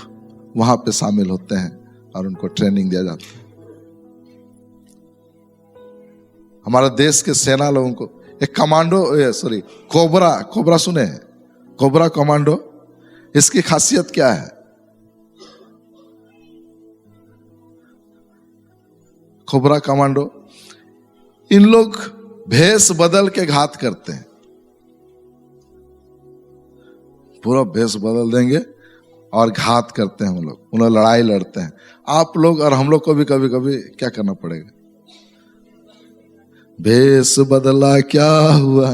वहां पे शामिल होते हैं और उनको ट्रेनिंग दिया जाता है। हमारे देश के सेना लोगों को एक कोबरा सुने हैं? कोबरा कमांडो, इसकी खासियत क्या है? कोबरा कमांडो, इन लोग भेष बदल के घात करते हैं, पूरा भेष बदल देंगे और घात करते हैं। उन लोग लड़ाई लड़ते हैं। आप लोग और हम लोग को भी कभी कभी क्या करना पड़ेगा? भेष बदला क्या हुआ,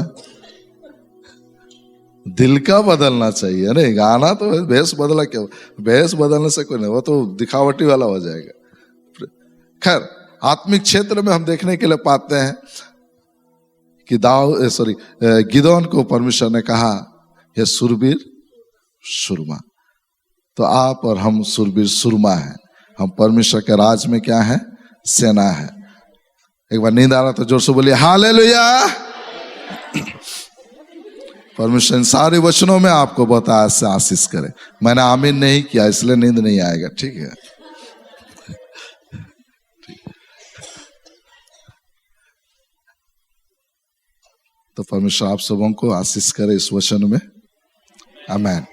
दिल का बदलना चाहिए। नहीं, गाना तो भेष बदला क्या हुआ, भेष बदलने से कोई नहीं, वो तो दिखावटी वाला हो जाएगा। खैर, आत्मिक क्षेत्र में हम देखने के लिए पाते हैं कि गिदोन को परमेश्वर ने कहा, ये सुरवीर सुरमा। तो आप और हम सुरवीर सुरमा हैं। हम परमेश्वर के राज में क्या है? सेना है। एक बार नींद आ रहा तो जोर से बोलिए हालेलुया। परमेश्वर इन सारे वचनों में आपको बहुत आशीष करे। मैंने आमीन नहीं किया इसलिए नींद नहीं आएगा, ठीक है? तो परमेश्वर आप सबों को आशीष करे इस वचन में। आमीन।